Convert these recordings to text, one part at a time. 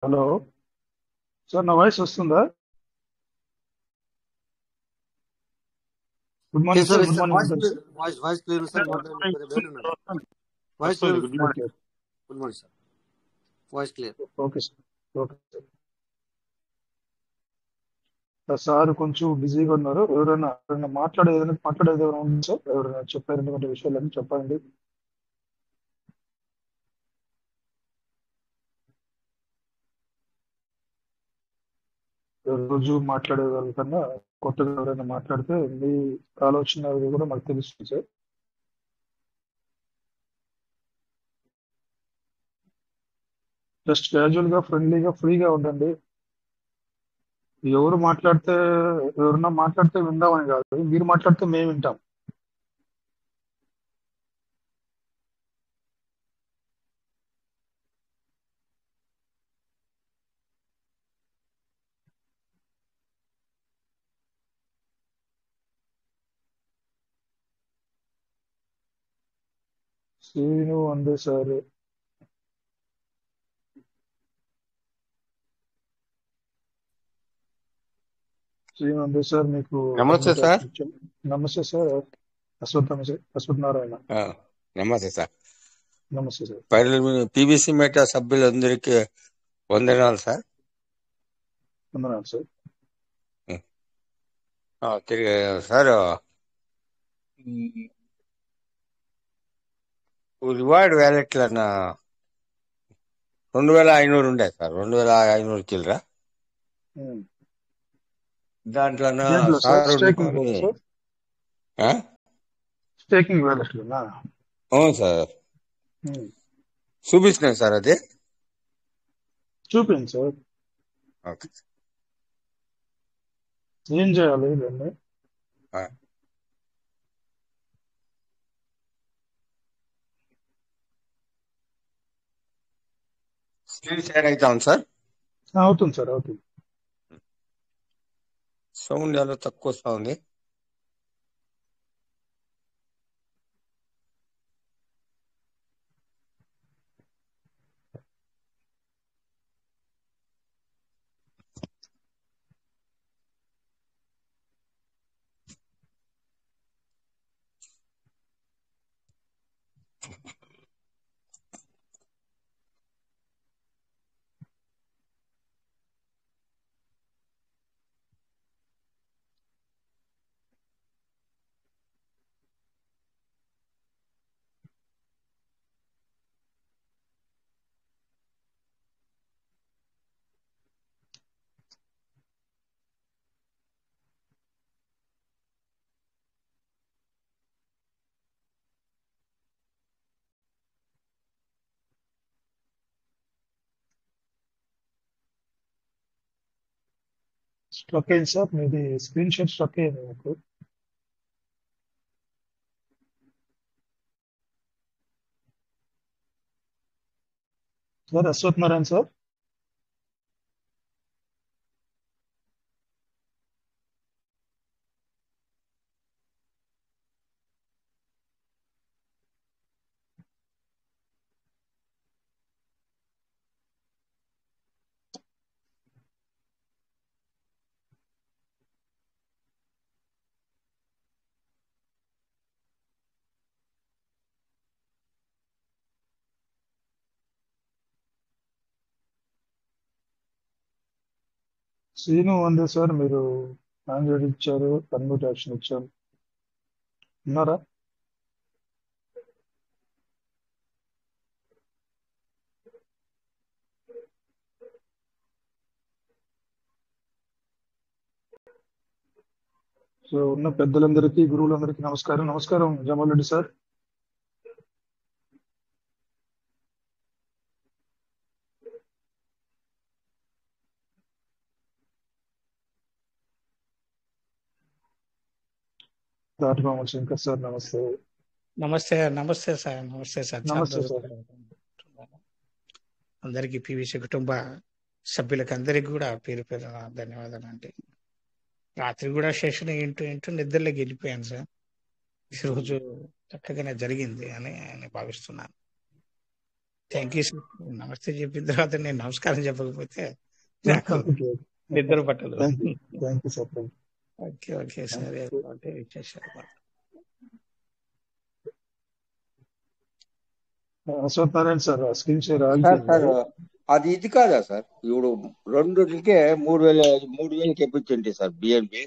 Hello sir, నా voice వస్తుందా? Good Yes, morning sir. Sir. Yes, good sir. Morning అందరూ sir. Voice clear, sir. Matladi very nada. Voice వస్తుంది. clear. Good Okay. Morning. Good morning, sir. Voice clear. Okay sir. Okay sir. Sir కొంచెం బిజీగా ఉన్నారు. ఎవరైనా మాట్లాడేది ఎవరైనా ఉంది sir? ఎవరైనా చెప్పారు ఎందుకంటే విషయాలన్నీ చెప్పండి. రోజు మాట్లాడే వాళ్ళకన్నా కొత్తగా ఎవరైనా మాట్లాడితే మీ ఆలోచన అది కూడా మాకు తెలుస్తుంది సార్. జస్ట్ క్యాజువల్ గా, ఫ్రెండ్లీగా, ఫ్రీగా ఉండండి. ఎవరు మాట్లాడితే ఎవరన్నా మాట్లాడితే విందామని కాదు, మీరు మాట్లాడితే మేము వింటాం. శ్రీను అందే సార్. శ్రీను అందే సార్, మీకు నమస్తే సార్. నమస్తే సార్. అశ్వత్ నారాయణ. నమస్తే సార్. నమస్తే సార్. పీబీసీ మెటా సభ్యులందరికీ వందనాలు సార్. వందనాలు సార్. తిరిగి సార్, రివార్డ్ వ్యాలెట్లు అన్న 2500 ఉండే సార్. 2500 చిల్లరా దాంట్లో దేంట్లో sir? Sir staking sir? Staking వ్యాలెట్లోనా? అవును సార్, చూపిస్తున్నాను సార్. అది చూపించండి సార్. ఓకే. ఏం చేయాలి దాన్ని? స్క్రీన్ షేర్ అవుతాం సార్. అవుతుంది సార్, అవుతుంది. సౌండ్ ఎలా తక్కువ వస్తా ఉంది. స్ట్రక్ అయింది సార్, మీది స్క్రీన్ షాట్ స్ట్రక్ అయింది నాకు. Sir Ashwath Narayana sir. శ్రీను అందే సార్, మీరు ఆండ్రాయిడ్ ఇచ్చారు, కన్వర్ట్ యాక్షన్ ఇచ్చారు. ఉన్నారా? సో ఉన్న పెద్దలందరికీ, గురువులందరికీ నమస్కారం. నమస్కారం జమాల్ రెడ్డి సార్. దాటమామ శంకర్ సార్, నమస్తే. నమస్తే నమస్తే సార్. నమస్తే సార్. నమస్తే సార్. అందరికీ పివిసి కుటుంబ సభ్యులకి అందరికి కూడా పేరు పేరు ధన్యవాదాలు అండి. రాత్రి కూడా సెషన్ ఏంటో నిద్రలోకి వెళ్ళిపోయాను సార్. ఈరోజు చక్కగానే జరిగింది అని భావిస్తున్నాను. Thank you sir. నమస్తే చెప్పిన తర్వాత నేను నమస్కారం చెప్పకపోతే నాకు నిద్ర పట్టదు. Thank you sir. Okay okay సరే. అంటే విశేషాలు Ashwath Narayana sir screen share sir ఆగిపోయింది. అది ఇది కాదా సార్? ఇప్పుడు రెండుకే 3,000 తెప్పించండి సార్. బిఎన్బి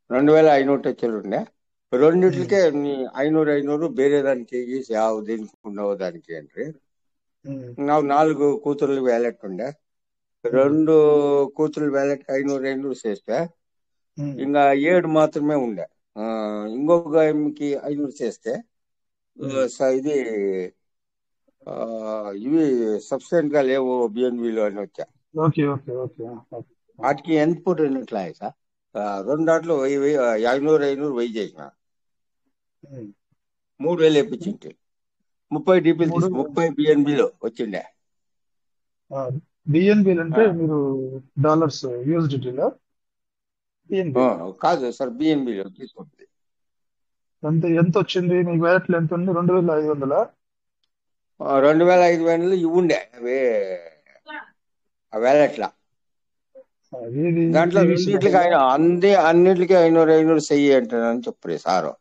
2,500 టచ్లు ఉండే, రెండిట్లకే 500 వేరే దానికి యావు దీనికి ఉండవు దానికి అంటే నాకు 4 కూతుర్లు వ్యాలెట్ ఉండే, 2 కూతుర్లు వ్యాలెట్ 500 చేస్తే ఇంకా 7 మాత్రమే ఉండే. ఇంకొక ఎంకి 500 చేస్తే ఇది ఇవి సబ్స్టెంట్ గా లేవు బిఎన్బిలో అని వచ్చా. వాటికి ఎంత పుట్టినట్లా సార్? 2 దాంట్లో 500 చేసిన 3,000 వేయించింటి. 30 డీపీలు తీసి 30 బిఎన్బిలో వచ్చిండే. బిఎన్బి అంటే మీరు డాలర్స్ యూఎస్డిటీలో కాదు సార్, బిఎన్బిలో తీసుకుంటుంది. ఎంత వచ్చింది మీకు? వ్యాలెట్లు ఎంత ఉంది? 2,500? 2,500 ఇవి ఉండే అవే ఆ వ్యాలెట్లా. దాంట్లో రెండింటికి అన్నిటికీ 500 చెయ్యి అంటానని చెప్పారు సారు.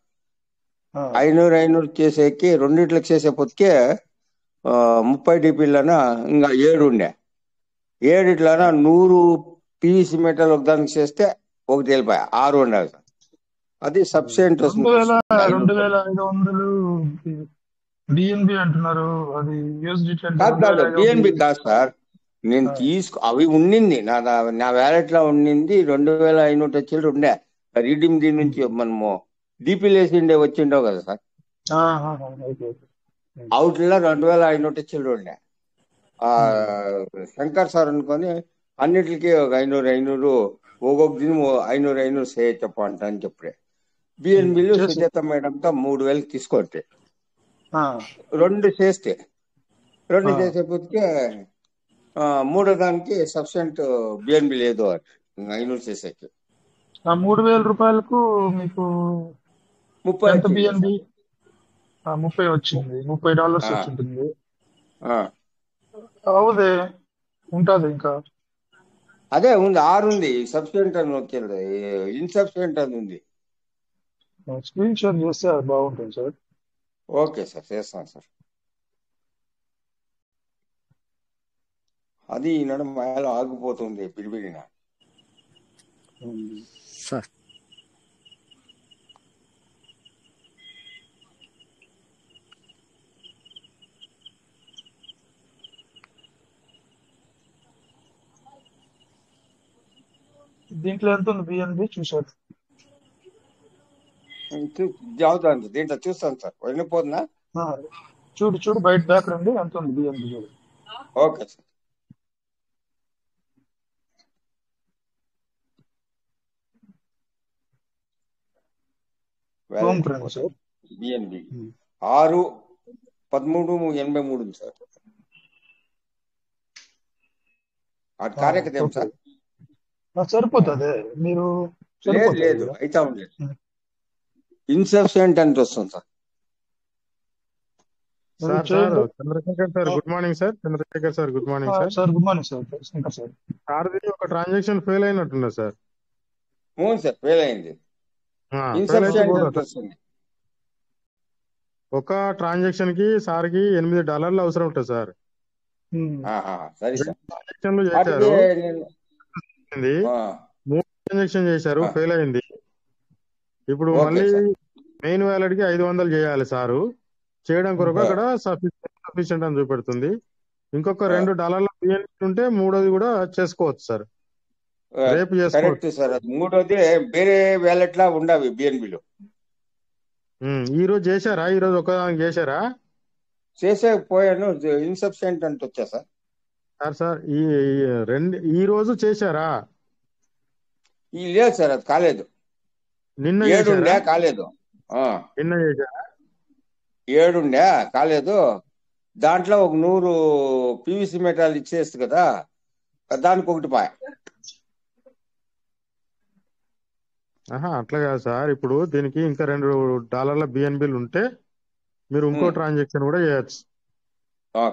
500 చేసేకి రెండిట్లకి చేసేపోతే 30 డీపీలనా ఇంకా 7 ఉండే. 7 ఇట్లనా 100 పీవీసీ మెటల్ ఒకదానికి చేస్తే 1 వెళ్ళిపోయా 6 ఉండాలి సార్. అది సబ్స్టెంట్ 2,500 బిఎన్బి అంటున్నారు. అది బిఎన్బి కాదు సార్. నేను అవి ఉండింది నా వ్యాలెట్ లో ఉండింది 2,500 టచ్లు ఉండే. రీడింగ్ దీని నుంచి మనము డీపీలు వేసిండే వచ్చిండవు కదా సార్. అవుట్లో 2,500 టచ్లు ఉండే. శంకర్ సార్ అనుకొని అన్నిటికీ 500 ఒక్కొక్క దినం 500 చెప్పంట అని చెప్పే. బిఎన్బిలు సుజాత మేడంతో 3,000 తీసుకోండి. 2 చేస్తే 2 చేసేపోతే 3వ దానికి సబ్స్టెంట్ బిఎన్బి లేదు అని 500 చేసేకి. 3,000 రూపాయలకు మీకు 30 బిఎన్బి 30 వచ్చింది. $30 వచ్చింటుంది. అవుదే ఉంటుంది ఇంకా అదే ఉంది. 6 ఉంది సబ్స్టెంట్ అని వచ్చేది, ఇన్సబ్స్టెంట్ అని ఉంది. స్క్రీన్ షేర్ చేస్తే అది బాగుంటుంది సార్. ఓకే సార్, చేస్తాను సార్. అది ఈనాడు మాయలో ఆగిపోతుంది పిడిపిడిన సార్. దీంట్లో ఎంత ఉంది బిఎన్బి చూసారు? చదువుతాను దీంట్లో, చూస్తాను సార్. వెళ్ళిపోతున్నా, చూడు బయట బ్యాక్ రండి. ఎంత ఉంది బిఎన్బి చూడు. Okay sir. BNB 6,13,83 sir. అటు కార్యక్రమం సార్ సరిపోతుంది. మీరు లేదు అయితే ఉండలేదు. ఇన్సఫిషియంట్ అని వస్తుంది sir. Chandrashekar sir good morning sir. Chandrashekar sir good morning sir. Sir good morning sir. Shankar sir, సార్ది ఒక ట్రాన్సాక్షన్ ఫెయిల్ అయినట్టుంది సార్. అవును సార్, ఫెయిల్ అయింది. ఒక ట్రాన్సాక్షన్ కి సార్ కి $8 అవసరం ఉంటుంది సార్. సరే సార్. ట్రాన్సాక్షన్లు చేశారు, 3 ట్రాన్సాక్షన్ చేశారు, ఫెయిల్ అయింది. ఇప్పుడు మళ్ళీ మెయిన్ వ్యాలెట్ కి 500 చేయాలి సారు. చేయడం కొరకు అక్కడ సఫిషియంట్ అని చూపెడుతుంది. ఇంకొక $2 బిఎన్బి ఉంటే 3వది కూడా చేసుకోవచ్చు సార్. రేపు చేసుకోవచ్చు సార్. 3వది వేరే వ్యాలెట్ లా ఉండవి బిఎన్బిలో. ఈ రోజు చేశారా? ఈ రోజు ఒకదానికి చేశారా? చేసేపోయాను, ఇన్సఫిషియంట్ అంటే వచ్చా సార్. సార్ ఈ రోజు చేశారా? లేదు సార్, అది కాలేదు. నిన్న 7 కాలేదు. నిన్న చేశారా? 7 కాలేదు. దాంట్లో ఒక 100 పీవీసీ మెటల్ ఇచ్చేస్తుంది కదా, దానికి 1 పాయ. అట్లా కాదు సార్. ఇప్పుడు దీనికి ఇంకా $2 బిఎన్బిలు ఉంటే మీరు ఇంకో ట్రాన్సాక్షన్ కూడా చేయొచ్చు.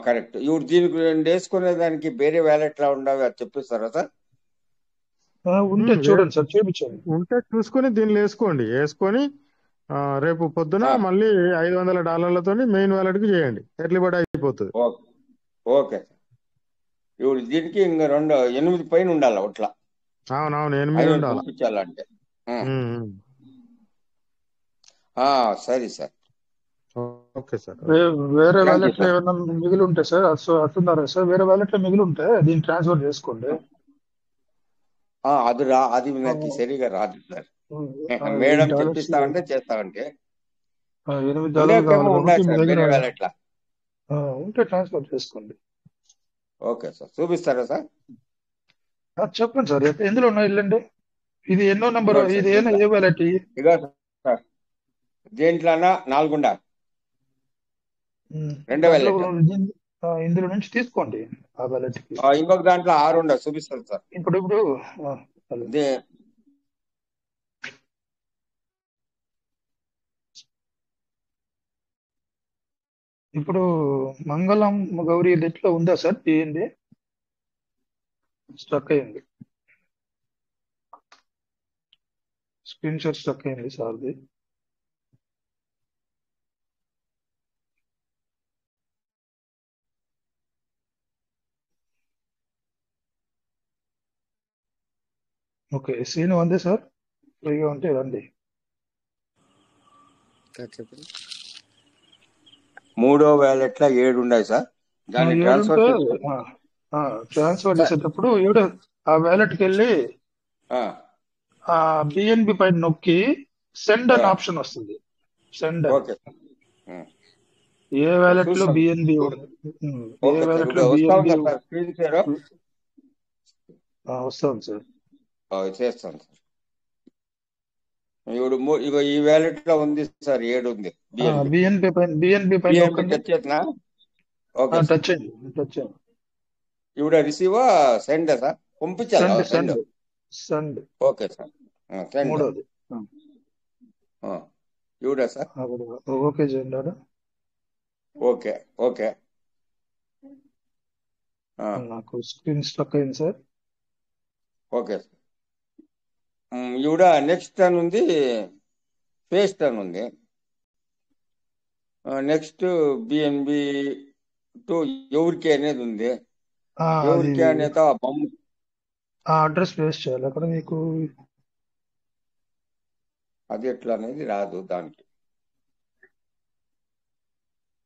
కరెక్ట్. ఇప్పుడు దీనికి వేసుకునే దానికి వేరే వ్యాలెట్ లా ఉండవు, అది చెప్పిస్తారా సార్? ఉంటే చూడండి సార్, చూపించండి. ఉంటే చూసుకొని దీనిలో వేసుకొని రేపు పొద్దున మళ్ళీ $500 మెయిన్ వ్యాలెట్ కి చేయండి, ఎర్లీ బర్డ్ అయిపోతుంది. Okay sir. ఇప్పుడు దీనికి ఇంకా 8 పైన ఉండాలి ఒట్లా. అవునవును, 8 ఉండాలి పంపించాలంటే. సరే సార్. Okay sir. వేరే వ్యాలెట్ లో ఏమైనా మిగిలి ఉంటే సార్, అట్టున్నారా సార్, వేరే వ్యాలెట్ లో మిగిలి ఉంటే దీన్ని ట్రాన్స్ఫర్ చేసుకోండి. అది నాకు సరిగా రాదు సార్. మేడం చెప్పిస్తామంటే చేస్తామంటే $8 కావాలి మీ దగ్గర వ్యాలెట్ లా ఉంటే ట్రాన్స్ఫర్ చేసుకోండి. ఓకే సార్, చూపిస్తారా సార్? చెప్పండి సార్, ఎందులో ఉన్నాయి వెళ్ళండి. ఇది ఎన్నో నంబర్, ఇది ఏ వ్యాలెట్? ఇగో సార్, దేంట్లోనా 4 ఉండాలి, 2 వ్యాలెట్. ఇందులో నుంచి తీసుకోండి ఆ వ్యాలెట్ కి. ఇంకొక దాంట్లో 6 ఉండదు, చూపిస్తాను సార్. ఇప్పుడు మంగళం గౌరీ ఎట్లా ఉందా సార్? తీయండి, స్ట్రక్ అయ్యింది, స్క్రీన్ షాట్ స్ట్రక్ అయింది సార్ది. ఓకే, సీన్ అందే సార్, ఫ్రీగా ఉంటే రండి. మూడో వ్యాలెట్ లో 7 ఉన్నాయి సార్. దాన్ని ట్రాన్స్ఫర్ చేసేటప్పుడు ఆ వ్యాలెట్ కి వెళ్ళి ఆ బిఎన్బి పైన నొక్కి సెండ్ అని ఆప్షన్ వస్తుంది. సెండ్ ఏ వ్యాలెట్ లో బిఎన్బి వస్తుంది సార్. చేస్తాను సార్. ఇప్పుడు ఈ వ్యాలెట్ లో ఉంది సార్, 7 ఉంది. బిఎన్బి పైన టచ్ చేయండి. ఇప్పుడు రిసీవ్ సెండ్ సార్, పంపించాలి. Send okay sir, send. మూడోది ఇవిడా సార్? ఓకే చేయండి. Okay okay. నాకు స్క్రీన్ స్ట్రక్ అయింది సార్. Okay sir. ఇవిడ నెక్స్ట్ టర్న్ ఉంది, ఫేస్ టర్న్ ఉంది. నెక్స్ట్ బిఎన్బి టు ఎవరికి అనేది ఉంది. ఎవరికి అనేది అడ్రస్ పేస్ట్ చేయాలి అక్కడ. మీకు అది ఎట్లా అనేది రాదు దానికి.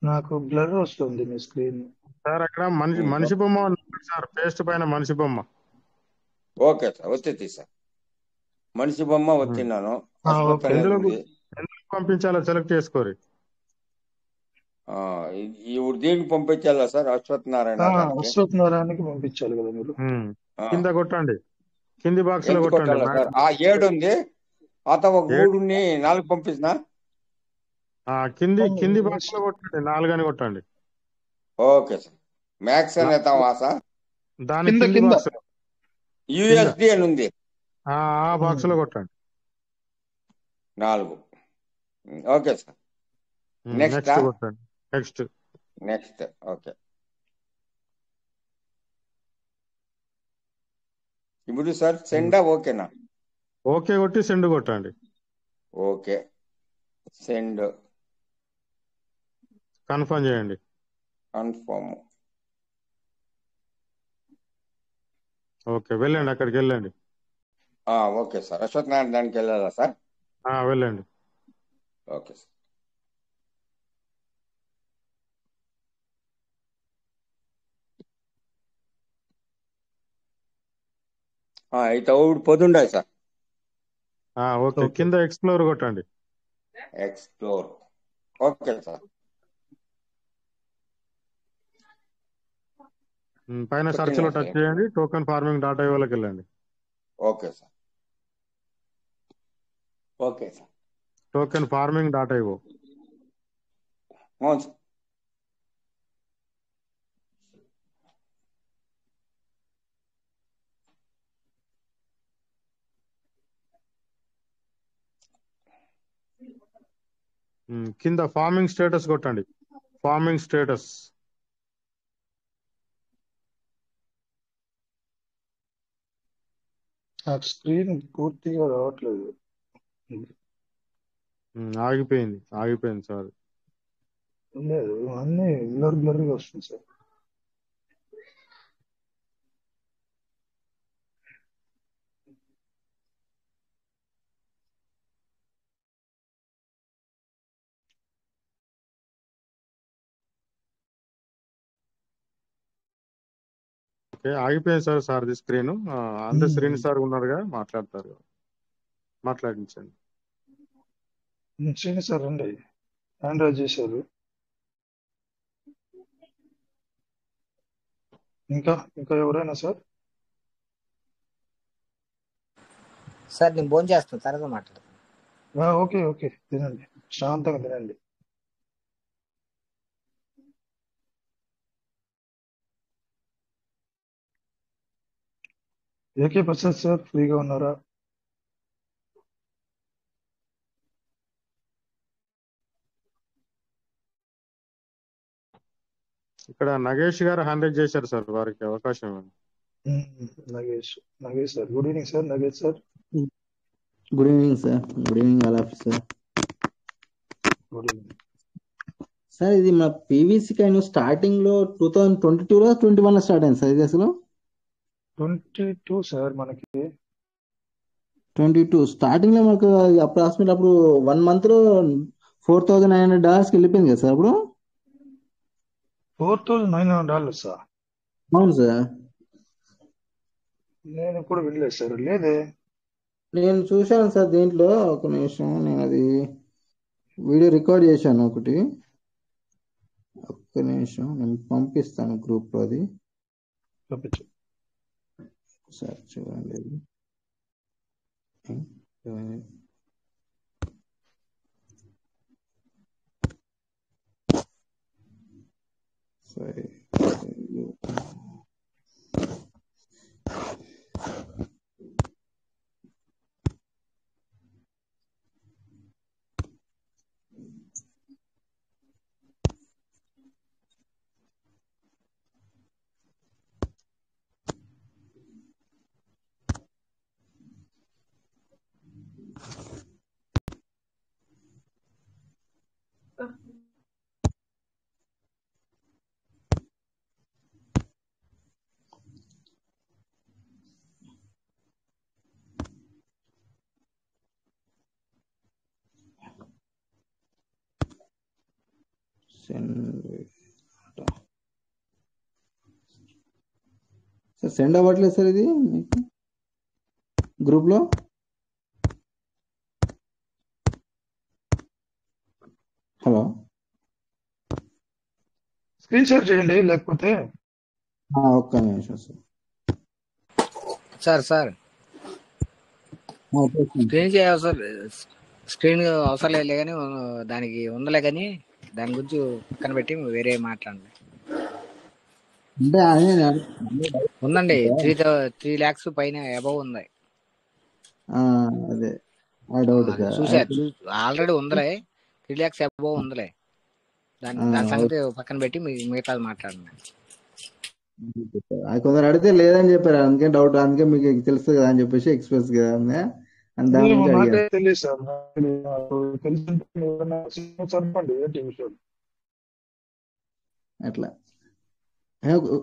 నాకు బ్లర్ వస్తుంది మీ స్క్రీన్ సార్. అక్కడ మనిషి బొమ్మ ఉంది సార్, పేస్ట్ పైన మనిషి బొమ్మ. ఓకే సార్, వచ్చేది సార్, మనిషి బొమ్మ వచ్చినాను. పంపించాలో సెలెక్ట్ చేసుకోరు. ఇప్పుడు దీనికి పంపించాలా సార్? అశ్వత్ నారాయణకి పంపించాలి కదా మీరు. కింద కొట్టండి, కింది బాక్స్ లో కొట్టండి సార్. 7 ఉంది, అతను 3 4 పంపించిన. కింది బాక్స్ లో కొట్టండి, 4 అని కొట్టండి. Okay sir. మ్యాక్స్ అని సార్, దాని కింది బాక్స్ యుఎస్డి అని ఉంది, ఆ బాక్స్ లో కొట్టండి 4. Okay sir. నెక్స్ట్ కొట్టండి. Next okay. ఇప్పుడు సార్ సెండ్ ఓకేనా? ఓకే కొట్టి సెండ్ కొట్టండి. ఓకే, సెండ్ కన్ఫర్మ్ చేయండి. కన్ఫర్మ్. ఓకే, వెళ్ళండి, అక్కడికి వెళ్ళండి. Okay sir. అశ్వత్ నారాయణ దానికి వెళ్ళాలా సార్? వెళ్ళండి. Okay sir. అయితే పొద్దుండాలి సార్. ఓకే, కింద ఎక్స్ప్లోర్ కొట్టండి. ఎక్స్ప్లోర్. Okay sir. పైన సర్చ్ లో టచ్ చేయండి, టోకెన్ ఫార్మింగ్ .io వెళ్ళండి. Okay sir. Okay sir. Token farming .io. అవును సార్. కింద ఫార్మింగ్ స్టేటస్ కొట్టండి. ఫార్మింగ్ స్టేటస్ నాకు స్క్రీన్ పూర్తిగా రావట్లేదు. ఆగిపోయింది సార్. లేదు, అన్ని బ్లర్గా వస్తుంది సార్. ఆగిపోయింది సార్. సార్ది స్క్రీన్ అంతే. శ్రీని సార్ ఉన్నారుగా, మాట్లాడించండి. శ్రీని సార్ రండి, హ్యాండ్ రైజ్ చేశారు. ఇంకా ఎవరైనా సార్? సార్ నేను భోజనం చేస్తాను, తర్వాత మాట్లాడతాను. ఓకే తినండి, శాంతంగా తినండి. ఏకే ప్రసాద్ సార్ ఫ్రీగా ఉన్నారా? ఇక్కడ నగేష్ గారు హ్యాండ్ రైజ్ చేశారు సార్, వారికి అవకాశం ఇవ్వండి. Nagesh sir, good evening sir. Nagesh sir, good evening sir. Good evening all of sir. Good evening sir. ఇది మన పీవీసీ కైన్ స్టార్టింగ్ లో 2022లో 21లో స్టార్ట్ అయింది సార్. ఇది అసలు 22 సార్. మనకి 22 స్టార్టింగ్ లో మనకు అప్రాక్సిమేట్ అప్పుడు 1 month లో $4,900 వెళ్ళిపోయింది కదా సార్ అప్పుడు. $4,900 సార్? అవును సార్. నేను ఎప్పుడు వినలేదు సార్. లేదే, నేను చూశాను సార్ దీంట్లో. ఒక నిమిషం, నేను అది వీడియో రికార్డ్ చేశాను ఒకటి. ఒక్క నిమిషం, నేను పంపిస్తాను గ్రూప్ లో. అది సార్ చూడండి. సరే, సెండ్ అవ్వట్లేదు సార్ ఇది మీకు గ్రూప్ లో. హలో, స్క్రీన్ షేర్ చేయండి, లేకపోతే ఒక్క నిమిషం సార్ స్క్రీన్ అవసరం లేదు కానీ దానికి ఉందలే, కానీ దాని గురించి పక్కన పెట్టి వేరే మాట్లాడండి. ఉందండి, 3 lakhs పైన అబౌవ్ ఉంది. అదే చూసా, ఆల్రెడీ ఉందలే, 3 lakhs అబౌవ్ ఉందలే. దాని సంగతి పక్కన పెట్టి మిగతాది మాట్లాడండి. కొందరు అడిగితే లేదని చెప్పారు, అందుకే డౌట్. అందుకే మీకు తెలుస్తుంది కదా అని చెప్పేసి ఎక్స్ప్రెస్ కదా తెలియదు సార్. అట్లా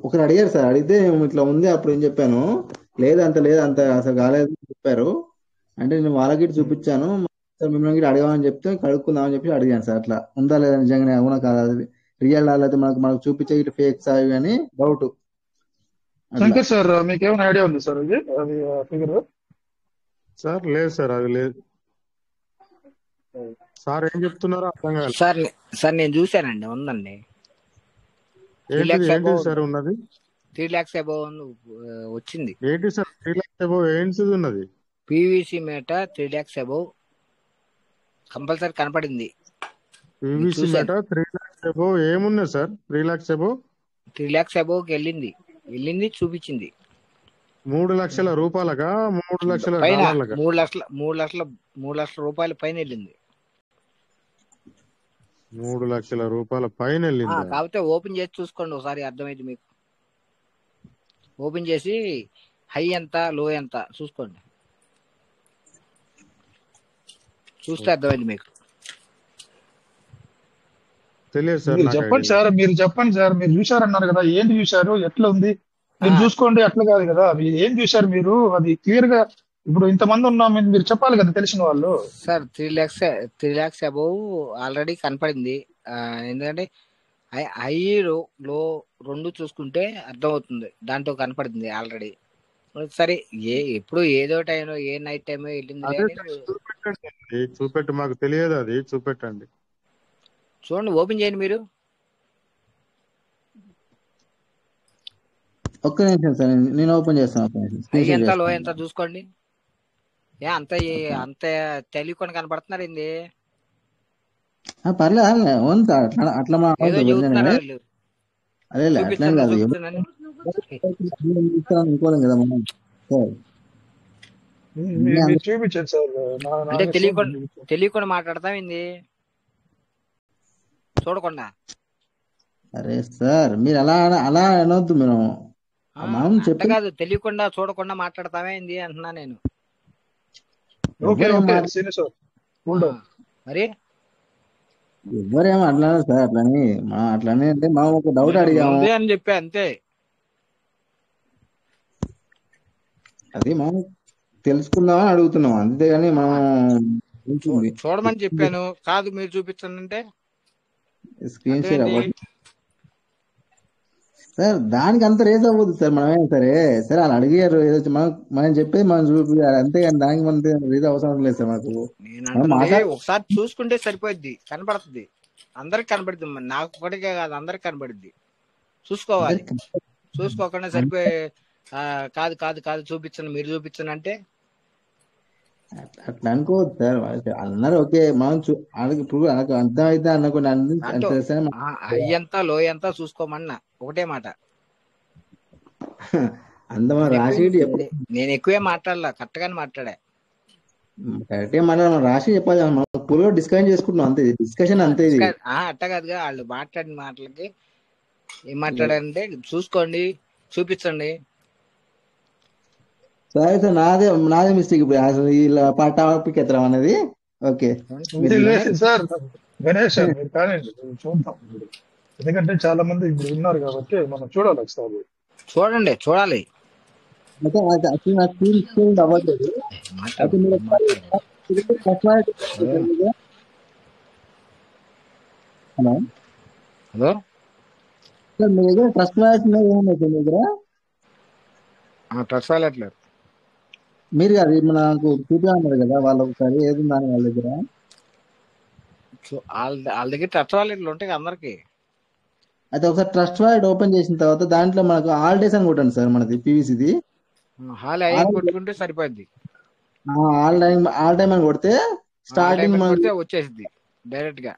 ఒకరు అడిగారు సార్. అడిగితే ఇట్లా ఉంది, అప్పుడు ఏం చెప్పాను, అంత అసలు కాలేదు చెప్పారు. అంటే నేను వాళ్ళకి చూపించాను, మిమ్మల్ని అడగామని చెప్తే కడుక్కుందామని చెప్పి అడిగాను సార్. అట్లా ఉందా లేదా నిజంగానే, అవునా కాదు, అది రియల్ అయితే మనకు చూపించే ఇటు ఫేక్స్ అవి అని డౌట్. శంకర్ సార్, మీకేమైనా ఐడియా ఉంది సార్? అది ఫిగర్ సార్ లేదు సార్, అది లేదు సార్. ఏం చెప్తున్నారో అర్థం కాదు సార్. నేను చూశానండి, ఉందండి. 3 lakhs అబౌవ్ వచ్చింది. ఏంటి సార్ 3 lakhs అబౌవ్ ఏంటి ఉన్నది? పీవీసీ మేట 3 lakhs అబౌవ్ కంపల్సరీ కనపడింది. పీవీసీ మేట 3 lakhs అబౌవ్ ఏమున్నా sir? 3 lakhs above 3 lakhs above వెళ్ళింది చూపించింది. 3 లక్షల రూపాయలకా 3 లక్షల పైన? డాలర్లకా? 3 లక్షల రూపాయల పైన వెళ్ళింది. 3 లక్షల రూపాయల పైన వెళ్ళింది. కాకపోతే ఓపెన్ చేసి చూసుకోండి ఒకసారి, అర్థమైంది మీకు. ఓపెన్ చేసి హై ఎంత లో ఎంత చూసుకోండి. చూస్తే అర్థమైంది మీకు. తెలియదు సార్, మీరు నాకు చెప్పండి ఐడియా సార్, మీరు చెప్పండి సార్. మీరు చూశారన్నారు కదా, ఏంటి చూశారు, ఎట్లా ఉంది మీరు చూసుకోండి. అట్లా కాదు కదా, మీరు ఏం చూశారు మీరు, అది క్లియర్ గా ఇప్పుడు ఇంతమంది ఉన్నాం, మీరు చెప్పాలి కదా తెలిసిన వాళ్ళు. సార్ 3 lakhs అబౌవ్ ఆల్రెడీ కనపడింది. ఎందుకంటే హై లో రెండు చూసుకుంటే అర్థమవుతుంది, దాంట్లో కనపడుతుంది ఆల్రెడీ. సరే ఎప్పుడు ఏదో టైం, ఏ నైట్ టైం వెళ్ళింది అదే చూపెట్టండి, చూపెట్టు, మాకు తెలియదు, అది చూపెట్టండి. చూడండి, ఓపెన్ చేయండి మీరు. ఒక్క నిమిషం సార్, నేను ఓపెన్ చేస్తాను. ఎంత లో ఎంత చూసుకోండి. అంత తెలియకుండా కనపడుతున్నారు ఏంది? పర్లేదు, అవును సార్, అట్లా ఏదో చెబుతున్నారు వాళ్ళు. అదే అట్లా కాదు, అనుకోలేం కదా మనం. చూపించండి సార్. అంటే తెలియకుండా మాట్లాడతాం ఏంది, చూడకుండా. అరే సార్, మీరు అలా అనొద్దు. మనం చెప్ప కాదు, తెలియకుండా చూడకుండా మాట్లాడతామే ఏంది అంటున్నా నేను. మరి ఎవరేమో అట్లా సార్, అట్లనే అంటే మనం ఒక డౌట్ అడిగాము అని చెప్పా అంతే. అది మనం తెలుసుకుందామని అడుగుతున్నాం అంతేగాని మనం చూడమని చెప్పాను కాదు, మీరు చూపించండి అంటే స్క్రీన్ షేర్ అవ్వదు సార్. దానికి అంత రేజ్ అవ్వదు సార్. మనమేం సరే అలా అడిగారు, ఏదో మనం చెప్పేది మనం చూపించాలి అంతేగాని దానికి మన రేజ్ అవసరం లేదు సార్. మాకు ఒకసారి చూసుకుంటే సరిపోద్ది, కనపడుతుంది, అందరికి కనబడుతుంది. నాకు ఒకటికే కాదు, అందరికి కనబడుద్ది. చూసుకోవాలి, చూసుకోకుండా సరిపోయి కాదు కాదు కాదు చూపించండి, మీరు చూపించండి అంటే అట్లా అనుకోవద్దు సార్. అన్నారు ఓకే, మనం ఇప్పుడు అర్థం అయితే అనుకోండి. అయ్యంతా లో ఎంత చూసుకోమన్నా ఒకటే మాట. అందమా రాసి నేను ఎక్కువే మాట్లాడలా, కరెక్ట్ గానే మాట్లాడా. కరెక్ట్గా మనం రాసి చెప్పాలి, పులో డిస్కషన్ చేసుకుంటున్నాం అంతే, డిస్కషన్ అంతే. అట్ట కాదుగా, వాళ్ళు మాట్లాడిన మాటలకి ఏం మాట్లాడారంటే చూసుకోండి, చూపించండి. సరే సార్, నాదే మిస్టేక్. ఇప్పుడు అసలు ఇలా టాపిక్ ఎత్తడం అనేది ఓకే సార్. గణేష్ సార్ మీరు కానివ్వండి, చూద్దాం. ఎందుకంటే చాలా మంది ఇప్పుడు ఉన్నారు కాబట్టి మనం చూడాలి ఒకసారి. చూడండి, చూడాలి. అవ్వట్లేదు. హలో హలో సార్, మీ దగ్గర ట్రస్ట్ వాలెట్ ఏమన్నా సార్? మీ దగ్గర ట్రస్ట్ వాలెట్ లేదు. మీరు అది నాకు చూపించాలన్నారు కదా, వాళ్ళు ఒకసారి ఏది దాని వాళ్ళ దగ్గర. వాళ్ళ దగ్గర ట్రస్ట్ వాలెట్లు ఉంటాయి అందరికి. అయితే ఒకసారి ట్రస్ట్ వాలెట్ ఓపెన్ చేసిన తర్వాత దాంట్లో మనకు ఆల్ డేస్ అని కొట్టండి సార్. మనది పీవీసీది హాల్ అయ్యి కొట్టుకుంటే సరిపోద్ది. ఆల్ టైమ్ అని కొడితే స్టార్టింగ్ వచ్చేసింది డైరెక్ట్ గా.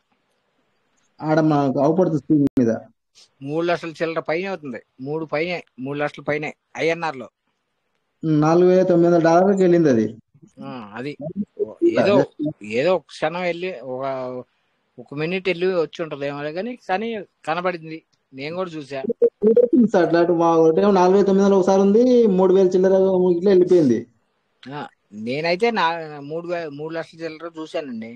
ఆడ మనకు అవుపడుతుంది స్క్రీన్ మీద 3 లక్షల చిల్లర పైన అవుతుంది. 3 లక్షల పైన ఐఎన్ఆర్ లో $4,900 వెళ్ళింది అది. అది ఏదో ఒక క్షణం వెళ్ళి ఒక మినిట్ వెళ్ళి వచ్చి ఉంటది ఏమో కానీ కనబడింది, నేను కూడా చూసా. అట్లా మా ఒకటే 4,900 ఒకసారి ఉంది, 3,000 చిల్లర ఇట్లా వెళ్ళిపోయింది. నేనైతే 3 లక్షల చిల్లర చూశానండి.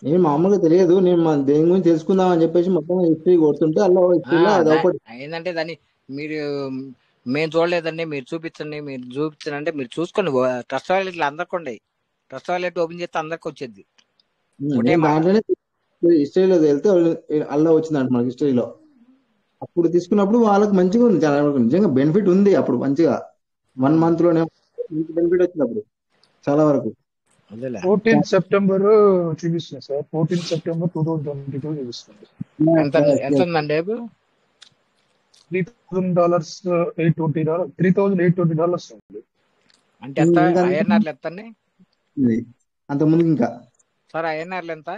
నేను మామూలుగా తెలియదు, నేను దేని గురించి తెలుసుకుందాం అని చెప్పేసి మొత్తం హిస్టరీ కొడుతుంటే అలా ఏంటంటే దాన్ని మేము చూడలేదండి, మీరు చూపించండి అంటే మీరు చూసుకోండి. ట్రస్ట్ వాలెట్లు అందరికి ఉన్నాయి. ట్రస్ట్ వాలెట్ ఓపెన్ చేస్తే అందరికి వచ్చేది. దాంట్లోనే హిస్టరీలో వెళ్తే అలా వచ్చిందంట మనకి హిస్టరీలో. అప్పుడు తీసుకున్నప్పుడు వాళ్ళకి మంచిగా ఉంది, చాలా నిజంగా బెనిఫిట్ ఉంది. అప్పుడు మంచిగా 1 month లోనే బెనిఫిట్ వచ్చింది అప్పుడు చాలా వరకు. 14 September చూపిస్తుంది సార్. 14 September 2022 చూపిస్తుంది. ఎంత ఉందండి? $3,820 ఉంది. అంటే ఎంత ఐఎన్ఆర్లు ఎంత అంత ముందు ఇంకా సార్ ఐఎన్ఆర్లు ఎంత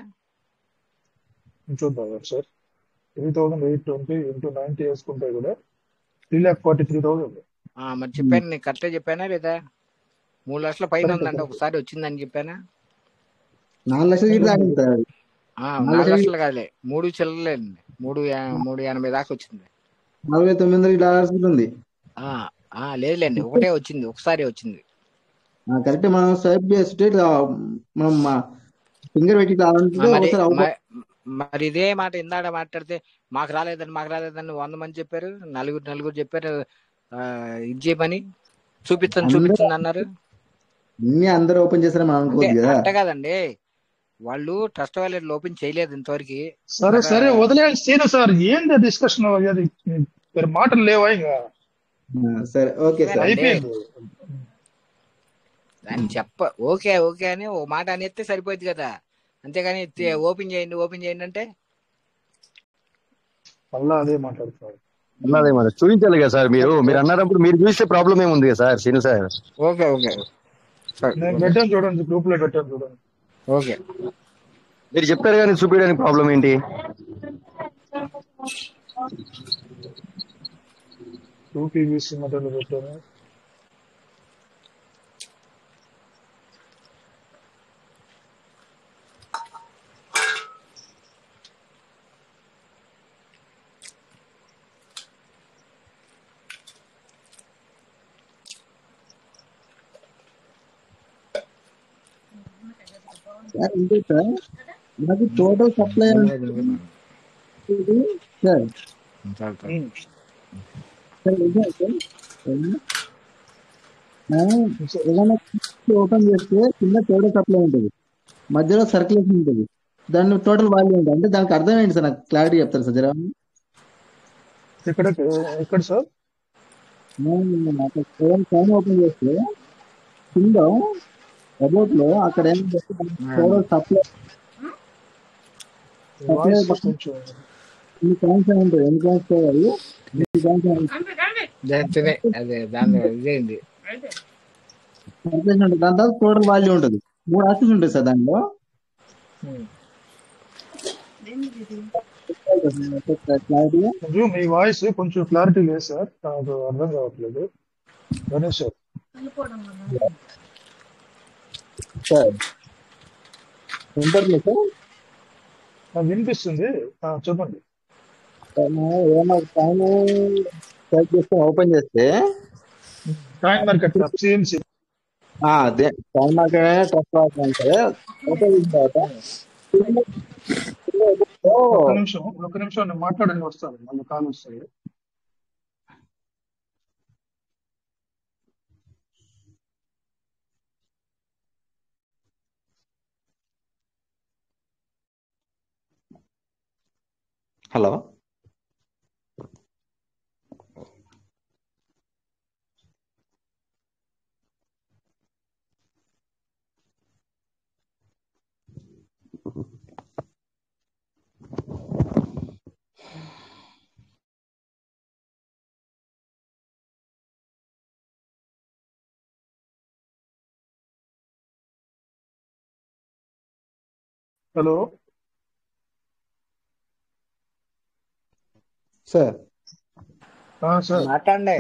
చూద్దాం సార్. 3,820 into 90 వేసుకుంటే కూడా 3,43,000. మరి చెప్పాను, నేను కరెక్టే చెప్పానా లేదా? 3 లక్షల పైన ఉందండి, ఒకసారి వచ్చిందని చెప్పానా? 4 లక్షలు 4 లక్షలు కాదులే, 3 చిల్లర్లేండి, 380 దాకా వచ్చింది. $4,900 ఉంది. లేదులేండి, ఒకటే వచ్చింది, ఒకసారి వచ్చింది. కరెక్ట్. మనం స్వైప్ చేస్తే ఇట్లా మనం ఫింగర్ పెట్టి ఇట్లా అంటే మరి ఒకసారి మరి ఇదే మాట ఇందాక మాట్లాడితే మాకు రాలేదని 100 మంది చెప్పారు, నలుగురు చెప్పారు ఇది చేయమని చూపించండి అన్నారు. అన్ని అందరూ ఓపెన్ చేస్తారని మనం అనుకోవద్దు కదా. అంతే కదండి, వాళ్ళు ట్రస్ట్ వాలెట్ ఓపెన్ చేయలేదు ఇంతవరకు. సరే వదిలేయండి సీను సార్, ఏంది డిస్కషన్ అది, మాటలు లేవా ఇంకా? సరే ఓకే సార్, అయిపోయింది. దాన్ని ఓకే అని ఓ మాట అనేస్తే సరిపోద్ది కదా, అంతేగాని ఓపెన్ చేయండి అంటే మళ్ళా అదే మాట్లాడుతున్నారు. అదే మరి చూపించాలి కదా సార్. మీరు అన్నప్పుడు మీరు చూస్తే ప్రాబ్లం ఏముంది కదా సార్ శ్రీను సార్? ఓకే నేను పెట్టాను చూడండి, గ్రూప్ లో పెట్టాను చూడండి. ఓకే, మీరు చెప్పారు కానీ చూపించడానికి ప్రాబ్లం ఏంటి? 2 PVC మెటల్ పెట్టాను. ఇంతే సార్, మనకి టోటల్ సప్లై సార్ ఏదైనా ఓపెన్ చేస్తే కింద టోటల్ సప్లై ఉంటుంది, మధ్యలో సర్క్యులేషన్ ఉంటుంది, దాన్ని టోటల్ వాల్యూ ఉంటుంది. అంటే దానికి అర్థం ఏంటి సార్, నాకు క్లారిటీ చెప్తారు సార్ జరా? ఎక్కడ సార్? ఫోన్ ఓపెన్ చేస్తే కింద అబౌట్ లో అక్కడ ఏంటంటే టోటల్ సప్లై ఎన్ని కాయిన్స్ ఉంటాయి, ఎన్ని కాయిన్స్ కావాలి, దాని తర్వాత టోటల్ వాల్యూ ఉంటుంది. 3 ఆప్షన్స్ ఉంటాయి సార్ దానిలో. మీ వాయిస్ కొంచెం క్లారిటీ లేదు సార్, నాకు అర్థం కావట్లేదు. గణేష్ సార్ వినిపిస్తుంది, చెప్పండి. ఓపెన్ చేస్తే కాయిన్ మార్కెట్ సిఎంసి అదే కాయిన్ మార్కెట్ ట్రస్ట్ ఓపెన్ చేసిన తర్వాత ఒక నిమిషం నేను మాట్లాడండి, వస్తాను మళ్ళీ కాల్ వస్తాయి. Hello hello sir. మాట్లాడండి.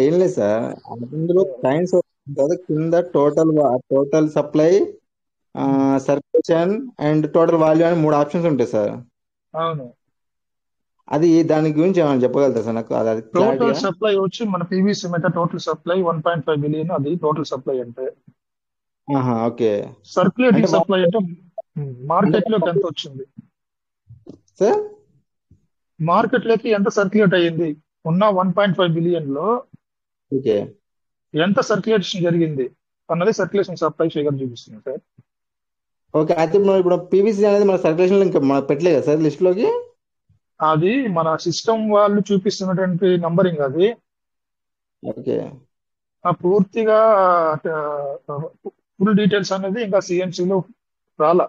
ఏం లేదు సార్, అందులో కాయిన్స్ కింద total supply, circulation and total value అని 3 ఆప్షన్స్ ఉంటాయి సార్. అవును, అది దాని గురించి ఏమైనా చెప్పగలుగుతారు సార్ నాకు? అది టోటల్ సప్లై వచ్చి మన PVC metal total supply 1.5 billion, అది టోటల్ సప్లై అంటే. ఓకే, సర్క్యులేటింగ్ సప్లై అంటే మార్కెట్ లోకి ఎంత వచ్చింది సార్, మార్కెట్ లోకి ఎంత సర్క్యులేట్ అయ్యింది, ఉన్న 1.5 బిలియన్ లో ఓకే ఎంత సర్క్యులేషన్ జరిగింది అన్నది సర్క్యులేషన్ సప్లై ఫిగర్ చూపిస్తుంది సార్. ఓకే, అయితే ఇప్పుడు పీవీసీ అనేది మన సర్క్యులేషన్ ఇంకా పెట్టలేదు కదా సార్ లిస్ట్ లోకి? అది మన సిస్టమ్ వాళ్ళు చూపిస్తున్నటువంటి నంబరింగ్, అది ఓకే పూర్తిగా ఫుల్ డీటెయిల్స్ అనేది ఇంకా సిఎంసిలో రాలా.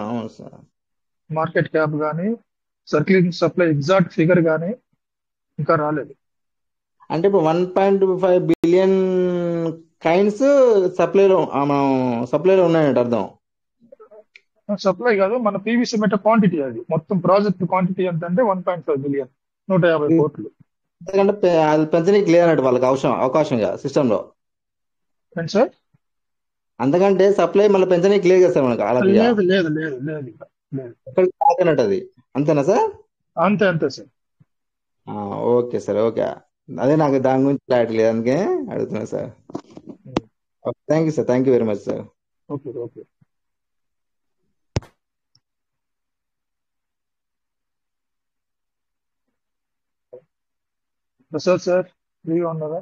అవును సార్, మార్కెట్ క్యాప్ కానీ సర్క్యులేటింగ్ సప్లై ఎగ్జాక్ట్ ఫిగర్ కానీ ఇంకా రాలేదు. అంటే ఇప్పుడు 1.5 బిలియన్ కాయిన్స్ సప్లైలో ఉన్నాయంట అర్థం? సప్లై కాదు, మన పీవీసీ మెటల్ క్వాంటిటీ, అది మొత్తం ప్రాజెక్ట్ క్వాంటిటీ ఎంత అంటే 1.5 బిలియన్, 150 కోట్లు. ఎందుకంటే అది పెంచడానికి లేదన్నట్టు వాళ్ళకి అవకాశంగా సిస్టమ్ లో. సార్ అంతకంటే సప్లై మళ్ళీ పెంచడానికి లేదు కదా సార్ మనకు? లేదు లేదు లేదు లేదు ఎక్కడికి కాకనట్టు అది, అంతేనా సార్? అంతే సార్. Okay sir, okay. అదే నాకు దాని గురించి క్లారిటీ లేదు, అందుకే అడుగుతున్నా sir. Thank you sir, thank you very much sir. Okay okay. Prasad sir ఫ్రీగా ఉన్నారా?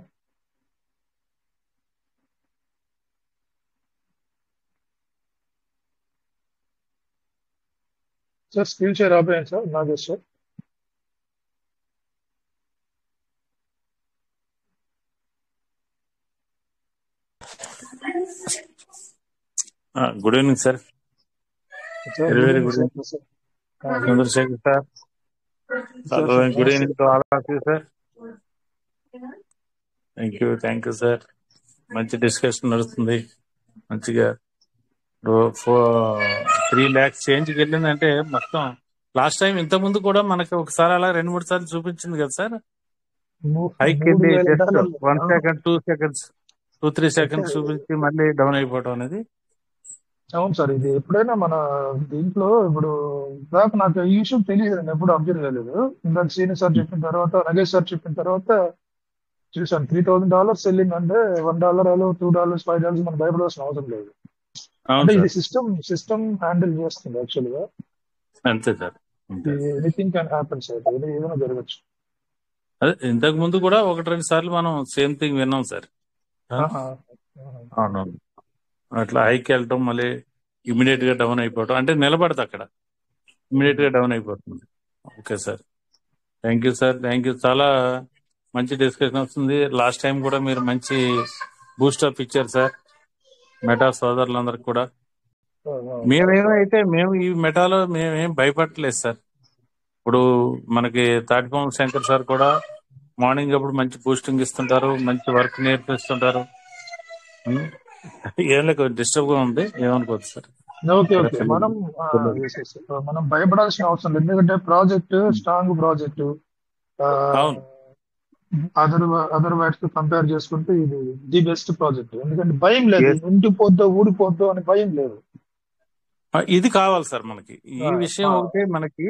సార్ స్క్రీన్ షేర్ ఆపేయండి sir, Nagesh sir. Good evening sir. Very very good evening Chandrashekar sir. Good evening to all of you sir. Thank you sir. మంచి discussion నడుస్తుంది మంచిగా. 3 lakhs చేంజ్కి వెళ్ళిందంటే మొత్తం last time ఇంత ముందు కూడా మనకి ఒకసారి అలా 2-3 సార్లు చూపించింది కదా సార్. హైక్ వెళ్ళి జస్ట్ 1 second 2 seconds 2-3 seconds చూపించి మళ్ళీ డౌన్ అయిపోవడం అనేది. అవును సార్, ఇది ఎప్పుడైనా మన దీంట్లో ఇప్పుడు దాకా నాకు ఈ విషయం తెలియదు, నేను ఎప్పుడు అబ్జర్వ్ చేయలేదు. ఇందాక సీని సార్ చెప్పిన తర్వాత, నగేష్ సార్ చెప్పిన తర్వాత చూసాను. $3,000 సెల్లింగ్ అంటే $1 $2 $5 మనం భయపడాల్సిన అవసరం లేదు. అంటే ఇది సిస్టమ్ హ్యాండిల్ చేస్తుంది యాక్చువల్ గా. అంతే sir, anything can happen sir, ఏదైనా జరగచ్చు. అదే ఇంతకు ముందు కూడా 1-2 సార్లు మనం సేమ్ థింగ్ విన్నాం సార్. అవును, అట్లా హైకి వెళ్ళటం మళ్ళీ ఇమీడియట్ గా డౌన్ అయిపోవటం, అంటే నిలబడతా అక్కడ ఇమీడియట్ గా డౌన్ అయిపోతుంది. Okay sir, thank you sir, thank you. చాలా మంచి డిస్కషన్ వస్తుంది. లాస్ట్ టైం కూడా మీరు మంచి బూస్టప్ ఇచ్చారు సార్ మెటా సోదరులందరికి కూడా. మేము ఈ మెటాలో మేమేం భయపడలేదు సార్. ఇప్పుడు మనకి తాటికొండ శంకర్ సార్ కూడా మార్నింగ్ అప్పుడు మంచి బూస్టింగ్ ఇస్తుంటారు, మంచి వర్క్ నేర్పిస్తుంటారు. ఏం లేక డిస్టర్బ్ గా ఉంది, ఏమనుకోవచ్చు సార్. ఓకే ఓకే, మనం భయపడాల్సిన అవసరం లేదు, ఎందుకంటే project strong project. Other whites తో కంపేర్ చేసుకుంటే ఇది ది బెస్ట్ ప్రాజెక్ట్. ఎందుకంటే భయం లేదు, ఉండిపోద్దో ఊడిపోద్దో అని భయం లేదు. ఇది కావాలి సార్ మనకి. ఈ విషయం ఒకటే మనకి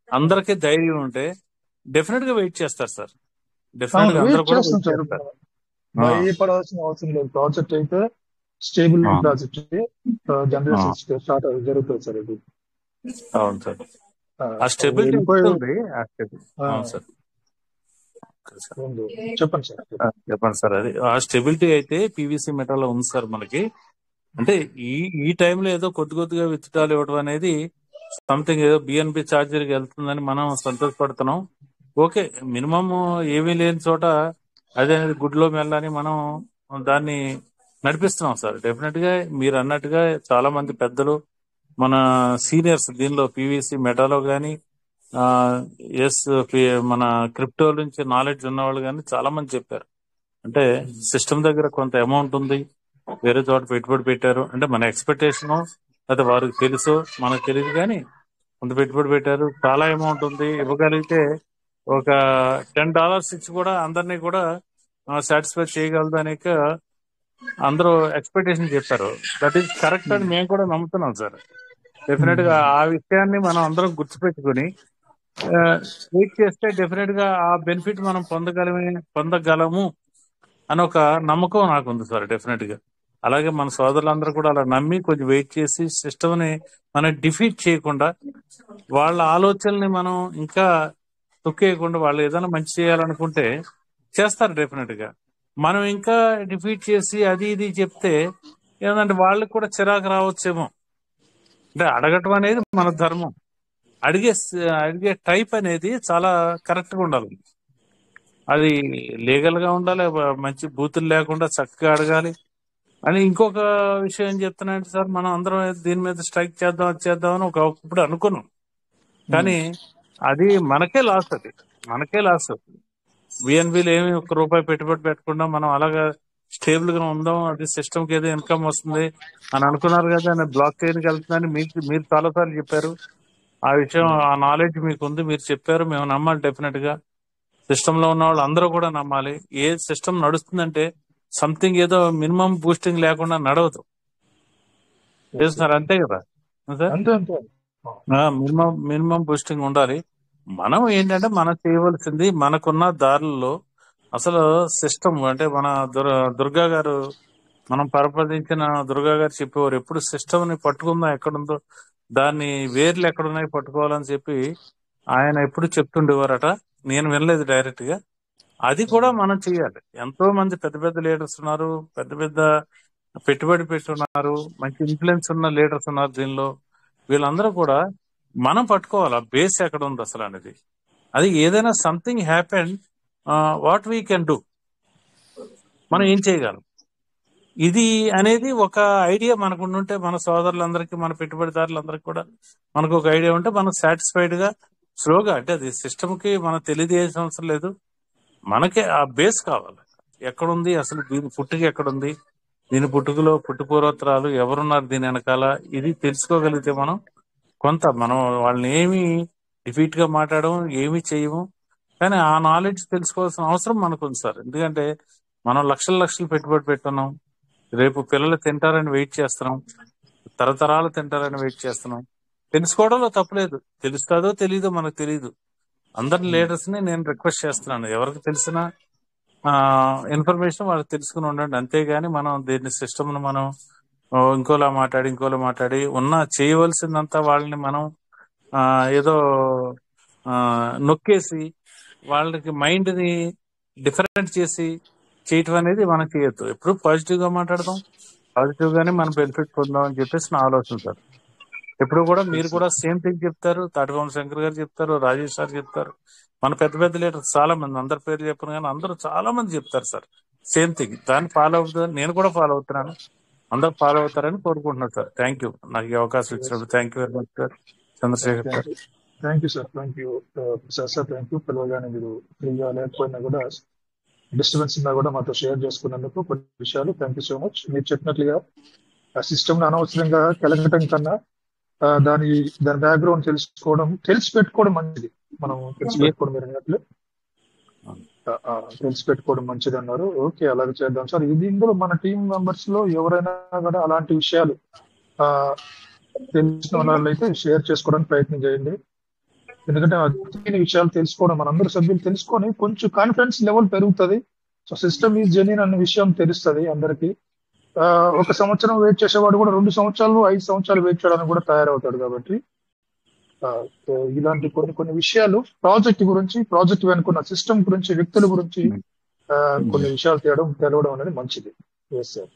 అందరికీ ధైర్యం ఉంటే డెఫినెట్ గా వెయిట్ చేస్తారు సార్. డెఫినెట్ గా అందరూ కూడా వెయిట్ చేస్తారు. భయపడాల్సిన అవసరం లేదు. ప్రాజెక్ట్ అయితే స్టేబుల్ ప్రాజెక్ట్, జనరేషన్ స్టార్ట్ జరుగుతుంది సార్ ఇది. అవును సార్, ఆ స్టెబిలిటీ ఉంటుంది. అవును సార్, చెప్పండి సార్. చెప్పండి సార్. అది ఆ స్టెబిలిటీ అయితే పీవీసీ మెటాలో ఉంది సార్ మనకి. అంటే ఈ టైంలో ఏదో కొద్దిగా విత్డ్రాల్ ఇవ్వడం అనేది సంథింగ్ ఏదో బిఎన్బి ఛార్జర్కి వెళ్తుందని మనం సంతోషపడుతున్నాం. ఓకే, మినిమం ఏమీ లేని చోట అదే గుడ్లో మెల్లని మనం దాన్ని నడిపిస్తున్నాం సార్. డెఫినెట్ గా మీరు అన్నట్టుగా చాలా మంది పెద్దలు మన సీనియర్స్ దీనిలో పీవీసీ మెటాలో కానీ మన క్రిప్టో నుంచి నాలెడ్జ్ ఉన్నవాళ్ళు కానీ చాలా మంది చెప్పారు. అంటే సిస్టమ్ దగ్గర కొంత అమౌంట్ ఉంది, వేరే చోట పెట్టుబడి పెట్టారు అంటే మన ఎక్స్పెక్టేషన్, అయితే వారికి తెలుసు మనకు తెలియదు కానీ కొంత పెట్టుబడి పెట్టారు, చాలా అమౌంట్ ఉంది, ఇవ్వగలిగితే ఒక $10 ఇచ్చి కూడా అందరినీ కూడా సాటిస్ఫై చేయగలదు అనే అందరూ ఎక్స్పెక్టేషన్ చెప్పారు. దట్ ఈస్ కరెక్ట్ అని మేము కూడా నమ్ముతున్నాం సార్. డెఫినెట్ గా ఆ విషయాన్ని మనం అందరం గుర్తుపెట్టుకుని వెయిట్ చేస్తే డెఫినెట్ గా ఆ బెనిఫిట్ మనం పొందగలము అని ఒక నమ్మకం నాకు ఉంది సార్. డెఫినెట్ గా అలాగే మన సోదరులందరూ కూడా అలా నమ్మి కొంచెం వెయిట్ చేసి సిస్టమ్ ని మనం డిఫీట్ చేయకుండా, వాళ్ళ ఆలోచనల్ని మనం ఇంకా తొక్కేయకుండా, వాళ్ళు ఏదైనా మంచి చేయాలనుకుంటే చేస్తారు డెఫినెట్ గా. మనం ఇంకా డిఫీట్ చేసి అది ఇది చెప్తే ఏంటంటే వాళ్ళకి కూడా చిరాకు రావచ్చేమో. అంటే అడగటం అనేది మన ధర్మం, అడిగే టైప్ అనేది చాలా కరెక్ట్ గా ఉండాలి. అది లీగల్ గా ఉండాలి, మంచి బూతులు లేకుండా చక్కగా అడగాలి అని. ఇంకొక విషయం ఏం చెప్తున్నానంటే సార్, మనం అందరం దీని మీద స్ట్రైక్ చేద్దామని ఒకప్పుడు అనుకున్నాం, కానీ అది మనకే లాస్. అది మనకే లాస్. బిఎన్బిలు ఏమి ₹1 పెట్టుబడి పెట్టకుండా మనం అలాగా స్టేబుల్ గా ఉందాం, అది సిస్టమ్ కి ఏదో ఇన్కమ్ వస్తుంది అని అనుకున్నారు కదా, బ్లాక్ చైన్కి వెళ్తుందని మీరు చాలా సార్లు చెప్పారు. ఆ విషయం, ఆ నాలెడ్జ్ మీకు ఉంది, మీరు చెప్పారు, మేము నమ్మాలి. డెఫినెట్ గా సిస్టమ్ లో ఉన్న వాళ్ళు అందరూ కూడా నమ్మాలి. ఏ సిస్టమ్ నడుస్తుందంటే సంథింగ్ ఏదో మినిమం బూస్టింగ్ లేకుండా నడవదు సార్. అంతే కదా సార్, మినిమం బూస్టింగ్ ఉండాలి. మనం ఏంటంటే మనం చేయవలసింది మనకున్న దారుల్లో అసలు సిస్టమ్ అంటే మన దుర్గా గారు, మనం పరపదించిన దుర్గా గారు చెప్పేవారు, ఎప్పుడు సిస్టమ్ ని పట్టుకుందాం ఎక్కడుందో, దాన్ని వేర్లు ఎక్కడున్నాయి పట్టుకోవాలని చెప్పి ఆయన ఎప్పుడు చెప్తుండేవారట. నేను వినలేదు డైరెక్ట్ గా. అది కూడా మనం చేయాలి. ఎంతో మంది పెద్ద పెద్ద లీడర్స్ ఉన్నారు, పెద్ద పెద్ద పెట్టుబడి పెట్టున్నారు, మంచి ఇన్ఫ్లుయెన్స్ ఉన్న లీడర్స్ ఉన్నారు దీనిలో. వీళ్ళందరూ కూడా మనం పట్టుకోవాలి ఆ బేస్ ఎక్కడ ఉంది అసలు అనేది. అది ఏదైనా something happen, what we can do, మనం ఏం చేయగలం ఇది అనేది ఒక ఐడియా మనకు ఉంటే, మన సోదరులందరికీ, మన పెట్టుబడిదారులందరికీ కూడా మనకు ఒక ఐడియా ఉంటే మనం సాటిస్ఫైడ్ గా స్లోగా, అంటే అది సిస్టమ్ కి మనం తెలియజేయాల్సిన అవసరం లేదు, మనకే ఆ బేస్ కావాలి. ఎక్కడుంది అసలు, దీని పుట్టుక ఎక్కడుంది, దీని పుట్టుకలో పుట్టుపూర్వోత్తరాలు ఎవరున్నారు దీని వెనకాల, ఇది తెలుసుకోగలిగితే మనం వాళ్ళని ఏమి డిఫీట్ గా మాట్లాడము, ఏమి చేయము. కానీ ఆ నాలెడ్జ్ తెలుసుకోవాల్సిన అవసరం మనకు ఉంది సార్. ఎందుకంటే మనం లక్షలు పెట్టుబడి పెట్టున్నాం, రేపు పిల్లలు తింటారని వెయిట్ చేస్తున్నాం, తరతరాలు తింటారని వెయిట్ చేస్తున్నాం. తెలుసుకోవడంలో తప్పలేదు, తెలుస్తుందో తెలీదో మనకు తెలియదు. అందరి లీడర్స్ ని నేను రిక్వెస్ట్ చేస్తున్నాను, ఎవరికి తెలిసిన ఇన్ఫర్మేషన్ వాళ్ళకి తెలుసుకుని ఉండండి. అంతేగాని మనం దీన్ని సిస్టమ్ ను మనం ఇంకోలా మాట్లాడి ఉన్న చేయవలసిందంతా వాళ్ళని మనం ఏదో నొక్కేసి వాళ్ళకి మైండ్ ని డిఫరెంట్ చేసి చేయటం అనేది మనం చేయొద్దు. ఎప్పుడు పాజిటివ్ గా మాట్లాడదాం, పాజిటివ్ గానే మనం బెనిఫిట్ పొందాం అని చెప్పేసి నా ఆలోచన సార్. ఎప్పుడు కూడా మీరు కూడా సేమ్ థింగ్ చెప్తారు, తాటికొండ శంకర్ గారు చెప్తారు, రాజేష్ సార్ చెప్తారు, మన పెద్ద పెద్ద లీడర్స్ చాలా మంది, అందరి పేరు చెప్పను కానీ అందరూ చాలా మంది చెప్తారు సార్ సేమ్ థింగ్. దాన్ని ఫాలో అవుతుంది, నేను కూడా ఫాలో అవుతున్నాను, అందరూ ఫాలో అవుతారని కోరుకుంటున్నాను సార్. థ్యాంక్ యూ, నాకు ఈ అవకాశం ఇచ్చినప్పుడు. Thank you very much sir. Chandrashekar sir. Thank you sir. Thank you sir. Thank you. పిలవగానే మీరు ఫ్రీగా లేకపోయినా కూడా, డిస్టర్బెన్స్ ఉన్నా కూడా మాతో షేర్ చేసుకున్నందుకు కొన్ని విషయాలు. Thank you so much. మీరు చెప్పినట్లుగా ఆ సిస్టమ్ అనవసరంగా కెలగటం కన్నా దాని బ్యాక్గ్రౌండ్ తెలిసి పెట్టుకోవడం మంచిది. మనం తెలిసి పెట్టుకోవడం, మీరు అన్నట్లు తెలిసి పెట్టుకోవడం మంచిది అన్నారు. ఓకే, అలాగే చేద్దాం సార్. ఇందులో మన టీం మెంబర్స్ లో ఎవరైనా కూడా అలాంటి విషయాలు తెలిసిన వాళ్ళైతే షేర్ చేసుకోవడానికి ప్రయత్నం చేయండి. ఎందుకంటే తెలియని విషయాలు తెలుసుకోవడం, మనందరూ సభ్యులు తెలుసుకొని కొంచెం కాన్ఫిడెన్స్ లెవెల్ పెరుగుతుంది. సో సిస్టమ్ ఈజ్ జెన్యూన్ అన్న విషయం తెలుస్తుంది అందరికి. 1 సంవత్సరం వెయిట్ చేసేవాడు కూడా 2 సంవత్సరాలు 5 సంవత్సరాలు వెయిట్ చేయడానికి కూడా తయారవుతాడు. కాబట్టి ఇలాంటి కొన్ని విషయాలు ప్రాజెక్ట్ గురించి, ప్రాజెక్ట్ వెనుకున్న సిస్టమ్ గురించి, వ్యక్తుల గురించి కొన్ని విషయాలు తెలవడం అనేది మంచిది. సార్,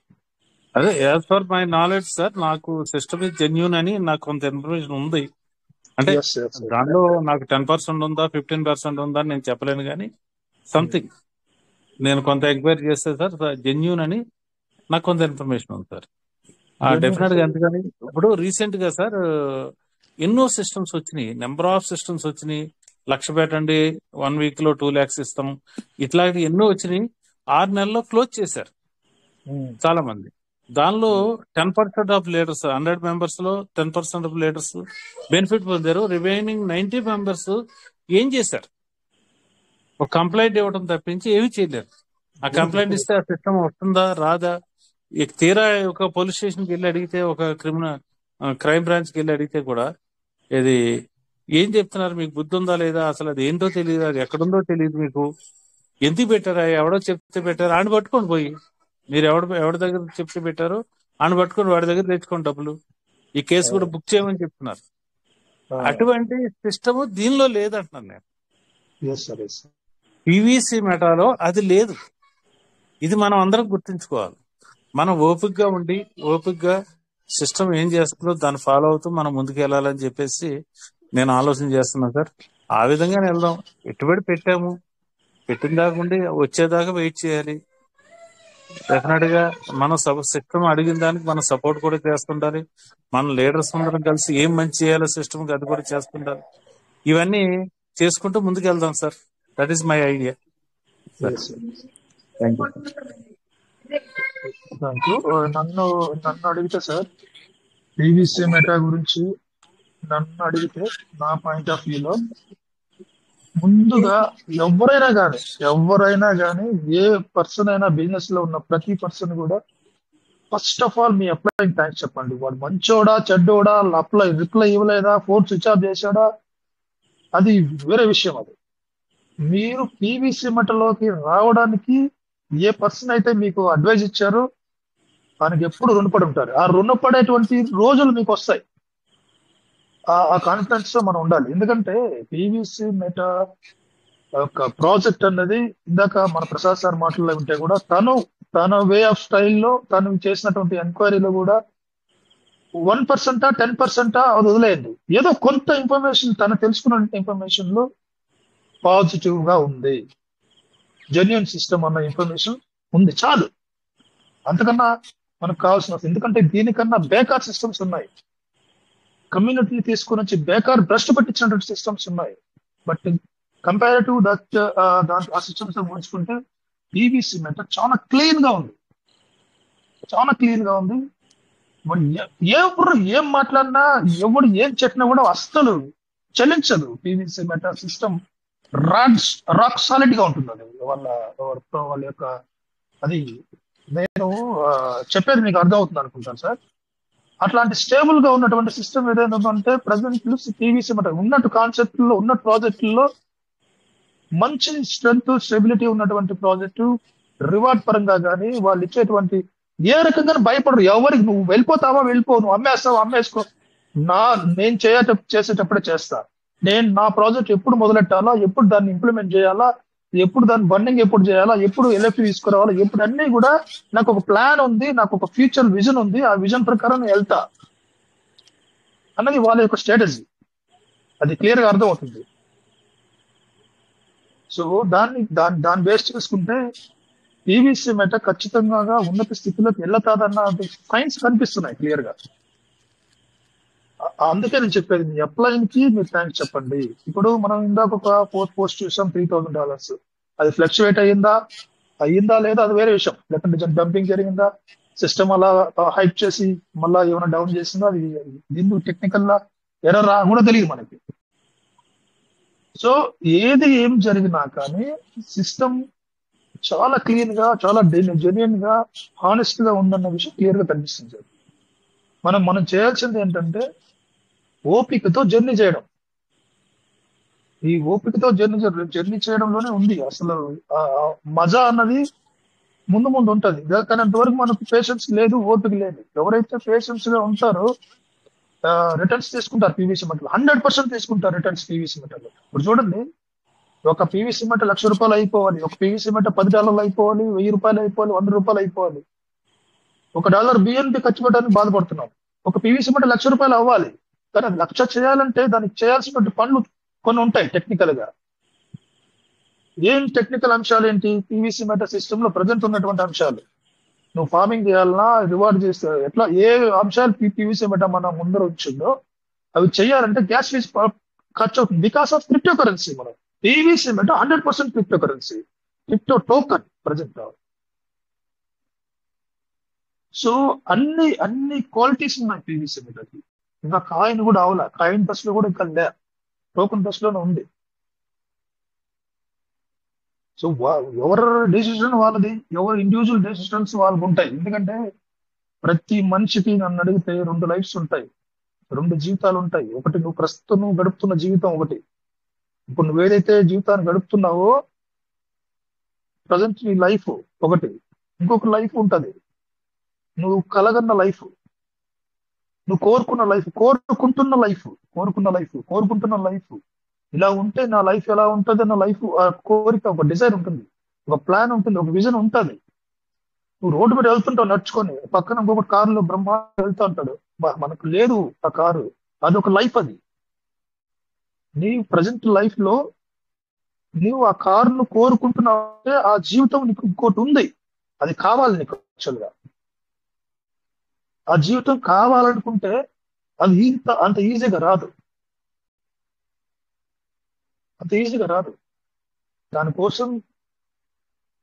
అదే as per my knowledge sir, నాకు సిస్టమ్ ఇస్ జెన్యూన్ అని నాకు కొంత ఇన్ఫర్మేషన్ ఉంది. అంటే దానిలో నాకు 10% ఉందా 15% ఉందా అని నేను చెప్పలేను, కానీ సంథింగ్ నేను కొంత ఎంక్వైరీ చేస్తే సార్ జెన్యూన్ అని నాకు కొంత ఇన్ఫర్మేషన్ ఉంది సార్. డెఫినెట్ గా. ఎందుకని ఇప్పుడు రీసెంట్ గా సార్ ఎన్నో సిస్టమ్స్ వచ్చినాయి, నెంబర్ ఆఫ్ సిస్టమ్స్ వచ్చినాయి. 1,00,000 పెట్టండి, 1 వీక్ లో 2 lakhs ఇస్తాం, ఇట్లాంటి ఎన్నో వచ్చినాయి. 6 నెలల్లో క్లోజ్ చేశారు చాలా మంది. దానిలో 10% ఆఫ్ లీడర్స్, 100 members లో 10% ఆఫ్ లీడర్స్ బెనిఫిట్ పొందారు. రిమైనింగ్ 90 members ఏం చేశారు? ఒక కంప్లైంట్ ఇవ్వడం తప్పించి ఏమీ చేయలేరు. ఆ కంప్లైంట్ ఇస్తే ఆ సిస్టమ్ వస్తుందా రాదా, తీరా ఒక పోలీస్ స్టేషన్కి వెళ్ళి అడిగితే, ఒక క్రైమ్ బ్రాంచ్కి వెళ్ళి అడిగితే కూడా ఇది ఏం చెప్తున్నారు, మీకు బుద్ధి ఉందా లేదా, అసలు అది ఏంటో తెలియదు, అది ఎక్కడుందో తెలియదు, మీకు ఎందుకు పెట్టారా, ఎవడో చెప్తే పెట్టారా, ఆయన పట్టుకొని పోయి, మీరు ఎవరి దగ్గర చెప్తే పెట్టారో ఆయన పట్టుకొని వాడి దగ్గర తెచ్చుకోండి డబ్బులు, ఈ కేసు కూడా బుక్ చేయమని చెప్తున్నారు. అటువంటి సిస్టమ్ దీనిలో లేదంటున్నాను నేను. పీవీసీ మెటాలో అది లేదు. ఇది మనం అందరం గుర్తుంచుకోవాలి. మనం ఓపికగా ఉండి, ఓపికగా సిస్టమ్ ఏం చేస్తుందో దాన్ని ఫాలో అవుతూ మనం ముందుకు వెళ్ళాలని చెప్పేసి నేను ఆలోచన చేస్తున్నాను సార్. ఆ విధంగానే వెళ్దాం. పెట్టుబడి పెట్టాము, పెట్టిన దాకా ఉండి వచ్చేదాకా వెయిట్ చేయాలి. డెఫినెట్ గా మన సిస్టమ్ అడిగిన దానికి మనం సపోర్ట్ కూడా చేస్తుండాలి. మన లీడర్స్ అందరం కలిసి ఏం మంచి చేయాలో సిస్టమ్ అది కూడా చేస్తుండాలి. ఇవన్నీ చేసుకుంటూ ముందుకు వెళ్దాం sir. That is my idea. Thank you. నన్ను అడిగితే సార్, పీవీసీ మెటా గురించి నన్ను అడిగితే, నా పాయింట్ ఆఫ్ వ్యూలో ముందుగా ఎవరైనా కానీ ఏ పర్సన్ అయినా, బిజినెస్ లో ఉన్న ప్రతి పర్సన్ కూడా first of all me applying thanks చెప్పండి. వాడు మంచోడా చెడ్డోడా, రిప్లై ఇవ్వలేదా, ఫోన్ స్విచ్ ఆఫ్ చేశాడా, అది వేరే విషయం. అది మీరు పీవీసీ మెటలోకి రావడానికి ఏ పర్సన్ అయితే మీకు అడ్వైజ్ ఇచ్చారో దానికి ఎప్పుడు రుణపడి ఉంటారు. ఆ రుణపడేటువంటి రోజులు మీకు వస్తాయి. ఆ కాన్ఫిడెన్స్ తో మనం ఉండాలి. ఎందుకంటే పీవీసీ మెటా ఒక ప్రాజెక్ట్ అన్నది ఇందాక మన ప్రసాద్ సార్ మాటల్లో ఉంటే కూడా తన వే ఆఫ్ స్టైల్లో తను చేసినటువంటి ఎంక్వైరీలో కూడా 1% 10% అది వదిలేయండి, ఏదో కొంత ఇన్ఫర్మేషన్ తను తెలుసుకున్న ఇన్ఫర్మేషన్ లో పాజిటివ్ గా ఉంది, జెన్యున్ సిస్టమ్ అన్న ఇన్ఫర్మేషన్ ఉంది, చాలు. అంతకన్నా మనకు కావాల్సిన, ఎందుకంటే దీనికన్నా బేకార్ సిస్టమ్స్ ఉన్నాయి, కమ్యూనిటీని తీసుకుని వచ్చి బేకార్ భ్రష్టు పట్టించినటువంటి సిస్టమ్స్ ఉన్నాయి. బట్ కంపారిటివ్ ఆ సిస్టమ్స్ పోల్చుకుంటే పీవీసీ మెటా చాలా క్లీన్ గా ఉంది, చాలా క్లీన్ గా ఉంది. ఎవరు ఏం మాట్లాడినా ఎవడు ఏం చెప్పినా కూడా అస్సలు చలించదు. PVC Meta system rock solid గా ఉంటుంది. అది వాళ్ళ యొక్క అది నేను చెప్పేది మీకు అర్థం అవుతుంది అనుకుంటాను సార్. అట్లాంటి స్టేబుల్ గా ఉన్నటువంటి సిస్టమ్ ఏదైనా ఉందంటే ప్రజెంట్ పీవీసీ మెటా ఉన్నట్టు కాన్సెప్ట్ లో ఉన్నట్టు ప్రాజెక్టుల్లో మంచి స్ట్రెంత్ స్టెబిలిటీ ఉన్నటువంటి ప్రాజెక్టు రివార్డ్ పరంగా కానీ వాళ్ళు ఇచ్చేటువంటి ఏ రకంగా భయపడరు. ఎవరికి నువ్వు వెళ్ళిపోతావా వెళ్ళిపో, నువ్వు అమ్మేస్తావా అమ్మేసుకో, నేను చేసేటప్పుడే చేస్తా, నేను నా ప్రాజెక్ట్ ఎప్పుడు మొదలెట్టాలా, ఎప్పుడు దాన్ని ఇంప్లిమెంట్ చేయాలా, ఎప్పుడు దాన్ని బండింగ్ ఎప్పుడు చేయాలా, ఎప్పుడు ఎల్ఎఫ్టీ తీసుకురావాలా, ఎప్పుడు అన్ని కూడా నాకు ఒక ప్లాన్ ఉంది, నాకు ఒక ఫ్యూచర్ విజన్ ఉంది, ఆ విజన్ ప్రకారం నేను వెళ్తా అన్నది వాళ్ళ యొక్క స్ట్రాటజీ. అది క్లియర్ గా అర్థం అవుతుంది. సో దాన్ని బేస్ చేసుకుంటే పీవీసీ మెటా ఖచ్చితంగా ఉన్నత స్థితిలోకి వెళ్ళతాదన్న సైన్స్ కనిపిస్తున్నాయి క్లియర్ గా. అందుకే నేను చెప్పేది, మీ అప్లైన్ కి మీరు థ్యాంక్స్ చెప్పండి. ఇప్పుడు మనం ఇందాక ఒక పోస్ట్ చూసాం $3,000, అది ఫ్లక్చువేట్ అయ్యిందా లేదా అది వేరే విషయం, లేకుంటే డంపింగ్ జరిగిందా, సిస్టమ్ అలా హైప్ చేసి మళ్ళా ఏమైనా డౌన్ చేసిందా, అది దీనికి టెక్నికల్ లా ఎర్రర్ కూడా తెలియదు మనకి. సో ఏం జరిగినా కానీ సిస్టమ్ చాలా క్లీన్ గా చాలా జెన్యున్ గా హానెస్ట్ గా ఉందన్న విషయం క్లియర్ గా కనిపిస్తుంది సార్. మనం చేయాల్సింది ఏంటంటే ఓపికతో జర్నీ చేయడం. ఈ ఓపికతో జర్నీ చేయడంలోనే ఉంది అసలు మజా అన్నది ముందు ఉంటది. కానీ అంతవరకు మనకు పేషెన్స్ లేదు, ఓపిక లేదు. ఎవరైతే పేషెన్స్ గా ఉంటారో రిటర్న్స్ తీసుకుంటారు పీవీసీ మెటల్, 100% తీసుకుంటారు రిటర్న్స్ పీవీసీ మెటల్. ఇప్పుడు చూడండి, ఒక పీవీసీ మెట $1,00,000 అయిపోవాలి, ఒక పీవీసీ మెట $10 అయిపోవాలి, $1,000 అయిపోవాలి, $100 అయిపోవాలి. $1 బియ్యానికి ఖర్చు పెట్టడానికి బాధపడుతున్నాం, ఒక పీవీసీ మెట $1,00,000 అవ్వాలి. కానీ అది 1,00,000 చేయాలంటే దానికి చేయాల్సినటువంటి పనులు కొన్ని ఉంటాయి టెక్నికల్ గా. ఏం టెక్నికల్ అంశాలు ఏంటి పీవీసీ మెట సిస్టమ్ లో ప్రజెంట్ ఉన్నటువంటి అంశాలు? నువ్వు ఫార్మింగ్ చేయాలన్నా, రివార్డ్ చేస్తే ఎట్లా, ఏ అంశాలు పీవీసీ మెట మన ముందర వచ్చిందో అవి చేయాలంటే గ్యాస్ ఫీజ్ ఖర్చు అవుతుంది. Because of crypto currency. మనం PVC Meta 100% crypto currency, crypto token present. So అన్ని క్వాలిటీస్ ఉన్నాయి పీవీసీ మెటకి. ఇంకా కాయిన్ కూడా అవలా, కాయిన్ దశలో కూడా ఇంకా లే, టోకన్ దశలోనే ఉంది. సో ఎవరి డెసిషన్ వాళ్ళది, ఎవరి ఇండివిజువల్ డెసిషన్స్ వాళ్ళకు ఉంటాయి. ఎందుకంటే ప్రతి మనిషికి నన్ను అడిగితే 2 లైఫ్స్ ఉంటాయి, 2 జీవితాలు ఉంటాయి. ఒకటి నువ్వు గడుపుతున్న జీవితం ఒకటి. ఇప్పుడు నువ్వు ఏదైతే జీవితాన్ని గడుపుతున్నావో ప్రజెంట్ నీ లైఫ్ ఒకటి, ఇంకొక లైఫ్ ఉంటది, నువ్వు కలగన్న లైఫ్, నువ్వు కోరుకున్న లైఫ్. ఇలా ఉంటే నా లైఫ్ ఎలా ఉంటుంది అన్న లైఫ్, ఆ కోరిక, ఒక డిజైర్ ఉంటుంది, ఒక ప్లాన్ ఉంటుంది, ఒక విజన్ ఉంటుంది. నువ్వు రోడ్డు మీద వెళ్తుంటావు నడుచుకొని, పక్కన ఇంకొక కారులో బ్రహ్మాండ వెళ్తా ఉంటాడు, మనకు లేదు ఆ కారు, అదొక లైఫ్. అది నీ ప్రజెంట్ లైఫ్ లో నీవు ఆ కారును కోరుకుంటున్నావు, ఆ జీవితం నీకు ఇంకోటి ఉంది, అది కావాలి నీకు. యాక్చువల్గా ఆ జీవితం కావాలనుకుంటే అది అంత ఈజీగా రాదు, దానికోసం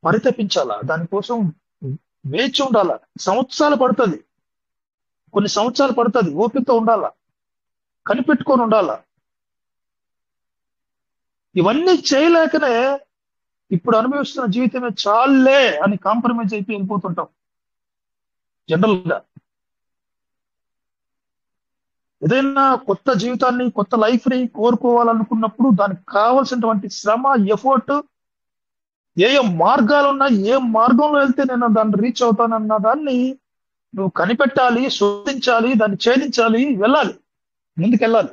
పరితపించాలా, దానికోసం వేచి ఉండాలా, కొన్ని సంవత్సరాలు పడుతుంది, ఓపికతో ఉండాలా, కనిపెట్టుకొని ఉండాలా. ఇవన్నీ చేయలేకనే ఇప్పుడు అనుభవిస్తున్న జీవితమే చాలే అని కాంప్రమైజ్ అయిపోయి వెళ్ళిపోతుంటాం జనరల్ గా. ఏదైనా కొత్త జీవితాన్ని, కొత్త లైఫ్ ని కోరుకోవాలనుకున్నప్పుడు దానికి కావాల్సినటువంటి శ్రమ, ఎఫర్ట్, ఏ ఏ మార్గాలు ఉన్నాయి, ఏ మార్గంలో వెళ్తే నేను దాన్ని రీచ్ అవుతానన్న దాన్ని నువ్వు కనిపెట్టాలి, శోధించాలి, దాన్ని ఛేదించాలి, వెళ్ళాలి, ముందుకెళ్ళాలి.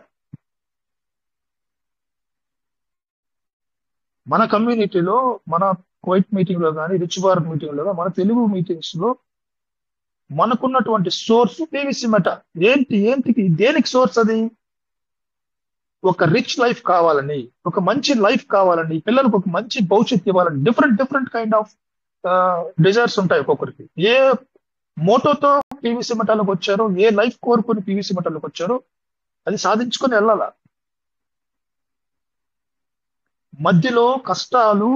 మన కమ్యూనిటీలో, మన క్వైట్ మీటింగ్ లో కానీ, రిచ్ భారత్ మీటింగ్ లో కానీ, మన తెలుగు మీటింగ్స్ లో మనకున్నటువంటి సోర్స్ పీవీసీ మెట. ఏంటికి దేనికి సోర్స్? అది ఒక రిచ్ లైఫ్ కావాలని, ఒక మంచి లైఫ్ కావాలని, పిల్లలకు ఒక మంచి భవిష్యత్తు ఇవ్వాలని, డిఫరెంట్ కైండ్ ఆఫ్ డిజైర్స్ ఉంటాయి ఒక్కొక్కరికి. ఏ మోటోతో పీవీసీ మెటాలకు వచ్చారో, ఏ లైఫ్ కోరుకొని పీవీసీ మెటాలకు వచ్చారో అది సాధించుకొని వెళ్ళాలా. మధ్యలో కష్టాలు,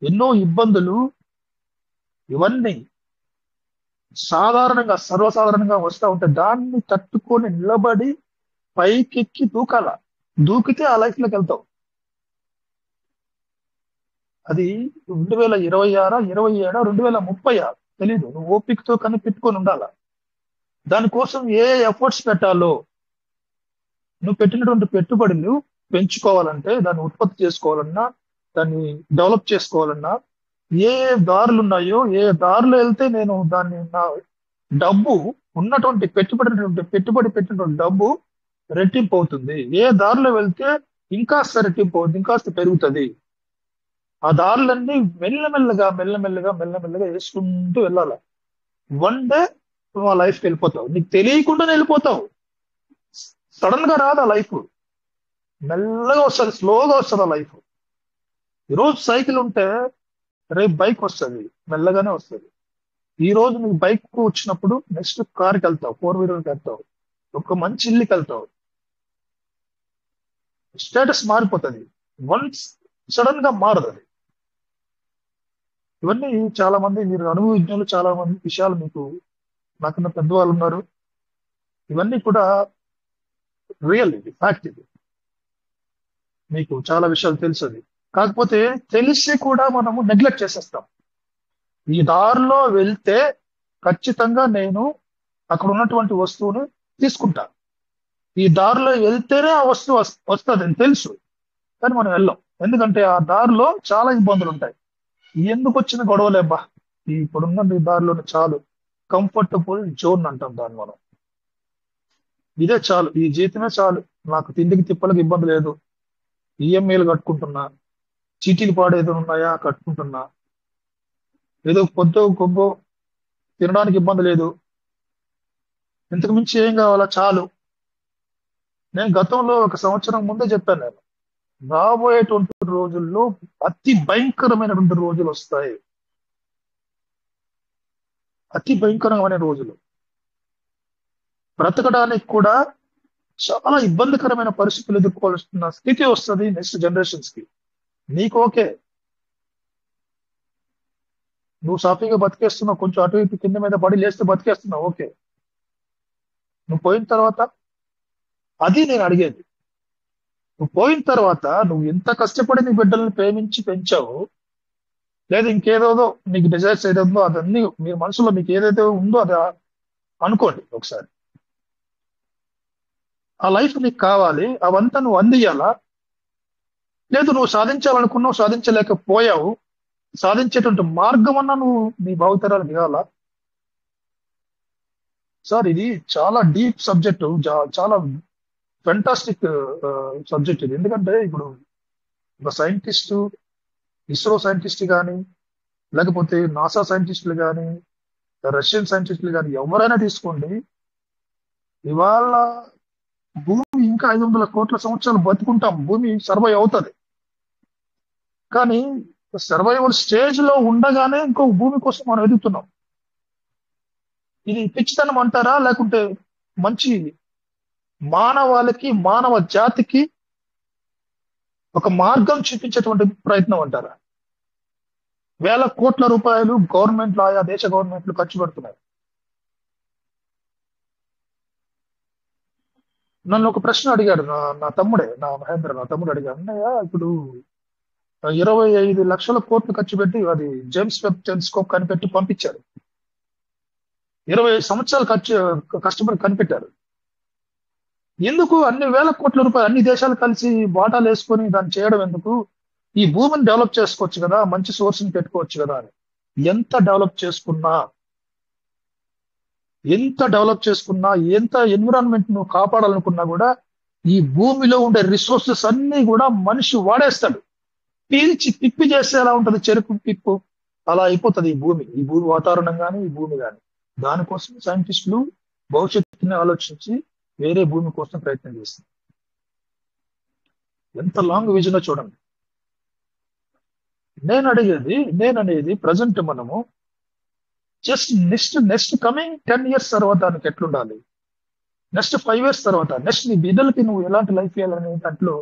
ఎన్నో ఇబ్బందులు, ఇవన్నీ సర్వసాధారణంగా వస్తూ ఉంటే దాన్ని తట్టుకొని నిలబడి పైకెక్కి దూకాల. దూకితే ఆ లైఫ్ లోకి వెళ్తావు. అది 2026, 27, 2030 తెలీదు. నువ్వు ఓపికతో కనిపెట్టుకొని ఉండాల. దానికోసం ఏ ఎఫర్ట్స్ పెట్టాలో, నువ్వు పెట్టినటువంటి పెట్టుబడులు పెంచుకోవాలంటే, దాన్ని ఉత్పత్తి చేసుకోవాలన్నా, దాన్ని డెవలప్ చేసుకోవాలన్నా, ఏ దారులు ఉన్నాయో, ఏ దారిలో వెళ్తే నేను దాన్ని, నా డబ్బు ఉన్నటువంటి పెట్టుబడి పెట్టినటువంటి డబ్బు రెట్టింపు అవుతుంది, ఏ దారిలో వెళ్తే ఇంకాస్త రెట్టింపు అవుతుంది, ఇంకాస్త పెరుగుతుంది, ఆ దారులన్నీ మెల్లమెల్లగా వేసుకుంటూ వెళ్ళాలి. వన్ డే నువ్వు ఆ లైఫ్కి వెళ్ళిపోతావు. నీకు తెలియకుండానే వెళ్ళిపోతావు. సడన్ గా రాదు ఆ లైఫ్, మెల్లగా వస్తుంది, స్లోగా వస్తుంది ఆ లైఫ్. ఈరోజు సైకిల్ ఉంటే రేపు బైక్ వస్తుంది, మెల్లగానే వస్తుంది. ఈ రోజు నీకు బైక్ వచ్చినప్పుడు నెక్స్ట్ కార్కి వెళ్తావు, 4-wheelerకి వెళ్తావు, ఒక మంచి ఇల్లుకి వెళ్తావు. స్టేటస్ మారిపోతుంది, వన్స్ సడన్ గా మారదు అది. ఇవన్నీ చాలా మంది, మీరు అనుభవజ్ఞులు, చాలా మంది విషయాలు మీకు నాకన్నా పెద్దవాళ్ళు ఉన్నారు. ఇవన్నీ కూడా రియల్, ఇది ఫ్యాక్ట్. ఇది మీకు చాలా విషయాలు తెలుసు. అది కాకపోతే తెలిసి కూడా మనము నెగ్లెక్ట్ చేసేస్తాం. ఈ దారిలో వెళ్తే ఖచ్చితంగా నేను అక్కడ ఉన్నటువంటి వస్తువును తీసుకుంటా, ఈ దారిలో వెళ్తేనే ఆ వస్తువు వస్తుంది అని తెలుసు, కానీ మనం వెళ్ళాం. ఎందుకంటే ఆ దారిలో చాలా ఇబ్బందులు ఉంటాయి. ఎందుకు వచ్చిన గొడవలేబ్బా, ఇప్పుడున్న ఈ దారిలోనే చాలు, కంఫర్టబుల్ జోన్ అంటాం దాన్ని మనం. ఇదే చాలు, ఈ జీతమే చాలు, నాకు తిండికి తిప్పలకు ఇబ్బంది లేదు, ఈఎంఐలు కట్టుకుంటున్నా, చీటీలు పాడేదో ఉన్నాయా కట్టుకుంటున్నా, ఏదో పొద్దు గొప్ప తినడానికి ఇబ్బంది లేదు, ఇంతకు మించి ఏం కావాలా, చాలు. నేను గతంలో 1 సంవత్సరం ముందే చెప్పాను, నేను రాబోయేటువంటి రోజుల్లో అతి భయంకరమైనటువంటి రోజులు వస్తాయి, అతి భయంకరమైన రోజులు. బ్రతకడానికి కూడా చాలా ఇబ్బందికరమైన పరిస్థితులు ఎదుర్కోవాల్సిన స్థితి వస్తుంది నెక్స్ట్ జనరేషన్స్ కి. నీకు ఓకే, నువ్వు సాఫీగా బతికేస్తున్నావు, కొంచెం అటు ఇటు కింద మీద పడి లేస్తే బతికేస్తున్నావు, ఓకే. నువ్వు పోయిన తర్వాత, అది నేను అడిగేది, నువ్వు పోయిన తర్వాత నువ్వు ఎంత కష్టపడి నీ బిడ్డల్ని ప్రేమించి పెంచావు, లేదా ఇంకేదో నీకు డిజైర్స్ ఏదో అదన్నీ మీ మనసులో మీకు ఏదైతే ఉందో అది అనుకోండి ఒకసారి. ఆ లైఫ్ నీకు కావాలి, అవంతా నువ్వు అందియాలా? లేదు నువ్వు సాధించాలనుకున్నావు, సాధించలేకపోయావు, సాధించేటువంటి మార్గం అన్నా నువ్వు నీ భావితరాలకు ఇవ్వాలా? సార్ ఇది చాలా డీప్ సబ్జెక్ట్, చాలా ఫెంటాస్టిక్ సబ్జెక్ట్ ఇది. ఎందుకంటే ఇప్పుడు ఒక సైంటిస్టు, ఇస్రో సైంటిస్ట్ కానీ, లేకపోతే నాసా సైంటిస్టులు కానీ, రష్యన్ సైంటిస్టులు కానీ, ఎవరైనా తీసుకోండి, ఇవాళ భూమి ఇంకా 500 కోట్ల సంవత్సరాలు బతుకుంటాం, భూమి సర్వైవ్ అవుతుంది. కానీ సర్వైవల్ స్టేజ్ లో ఉండగానే ఇంకో భూమి కోసం మనం ఎదుగుతున్నాం. ఇది పిచ్చితనం అంటారా, లేకుంటే మంచి మానవాళికి, మానవ జాతికి ఒక మార్గం చూపించేటువంటి ప్రయత్నం అంటారా? వేల కోట్ల రూపాయలు గవర్నమెంట్లు, ఆయా దేశ గవర్నమెంట్లు ఖర్చు పెడుతున్నాయి. నన్ను ఒక ప్రశ్న అడిగాడు నా తమ్ముడే, నా తమ్ముడు అడిగాడు, అన్నయ్య ఇప్పుడు 25 లక్షల కోట్లు ఖర్చు పెట్టి అది జేమ్స్ వెబ్ టెలిస్కోప్ కనిపెట్టి పంపించారు, 20 సంవత్సరాలు కష్టపడి కనిపెట్టారు. ఎందుకు అన్ని వేల కోట్ల రూపాయలు అన్ని దేశాలు కలిసి వాటాలు వేసుకొని దాన్ని చేయడం ఎందుకు? ఈ భూమిని డెవలప్ చేసుకోవచ్చు కదా, మంచి సోర్స్ ని పెట్టుకోవచ్చు కదా అని. ఎంత డెవలప్ చేసుకున్నా, ఎంత ఎన్విరాన్మెంట్ ను కాపాడాలనుకున్నా కూడా ఈ భూమిలో ఉండే రిసోర్సెస్ అన్ని కూడా మనిషి వాడేస్తాడు. పీల్చి పిప్పి చేస్తే ఎలా ఉంటది, చెరుకు పిప్పు అలా అయిపోతుంది ఈ భూమి వాతావరణం కానీ ఈ భూమి కానీ. దానికోసం సైంటిస్టులు భవిష్యత్తుని ఆలోచించి వేరే భూమి కోసం ప్రయత్నం చేస్తారు. ఎంత లాంగ్ విజన్ చూడండి. నేననేది ప్రజెంట్ మనము జస్ట్ నెక్స్ట్ కమింగ్ 10 years తర్వాత దానికి ఎట్లుండాలి, నెక్స్ట్ 5 years తర్వాత నెక్స్ట్ నీ బిడ్డలకి నువ్వు ఎలాంటి లైఫ్ ఇవ్వాలనే దాంట్లో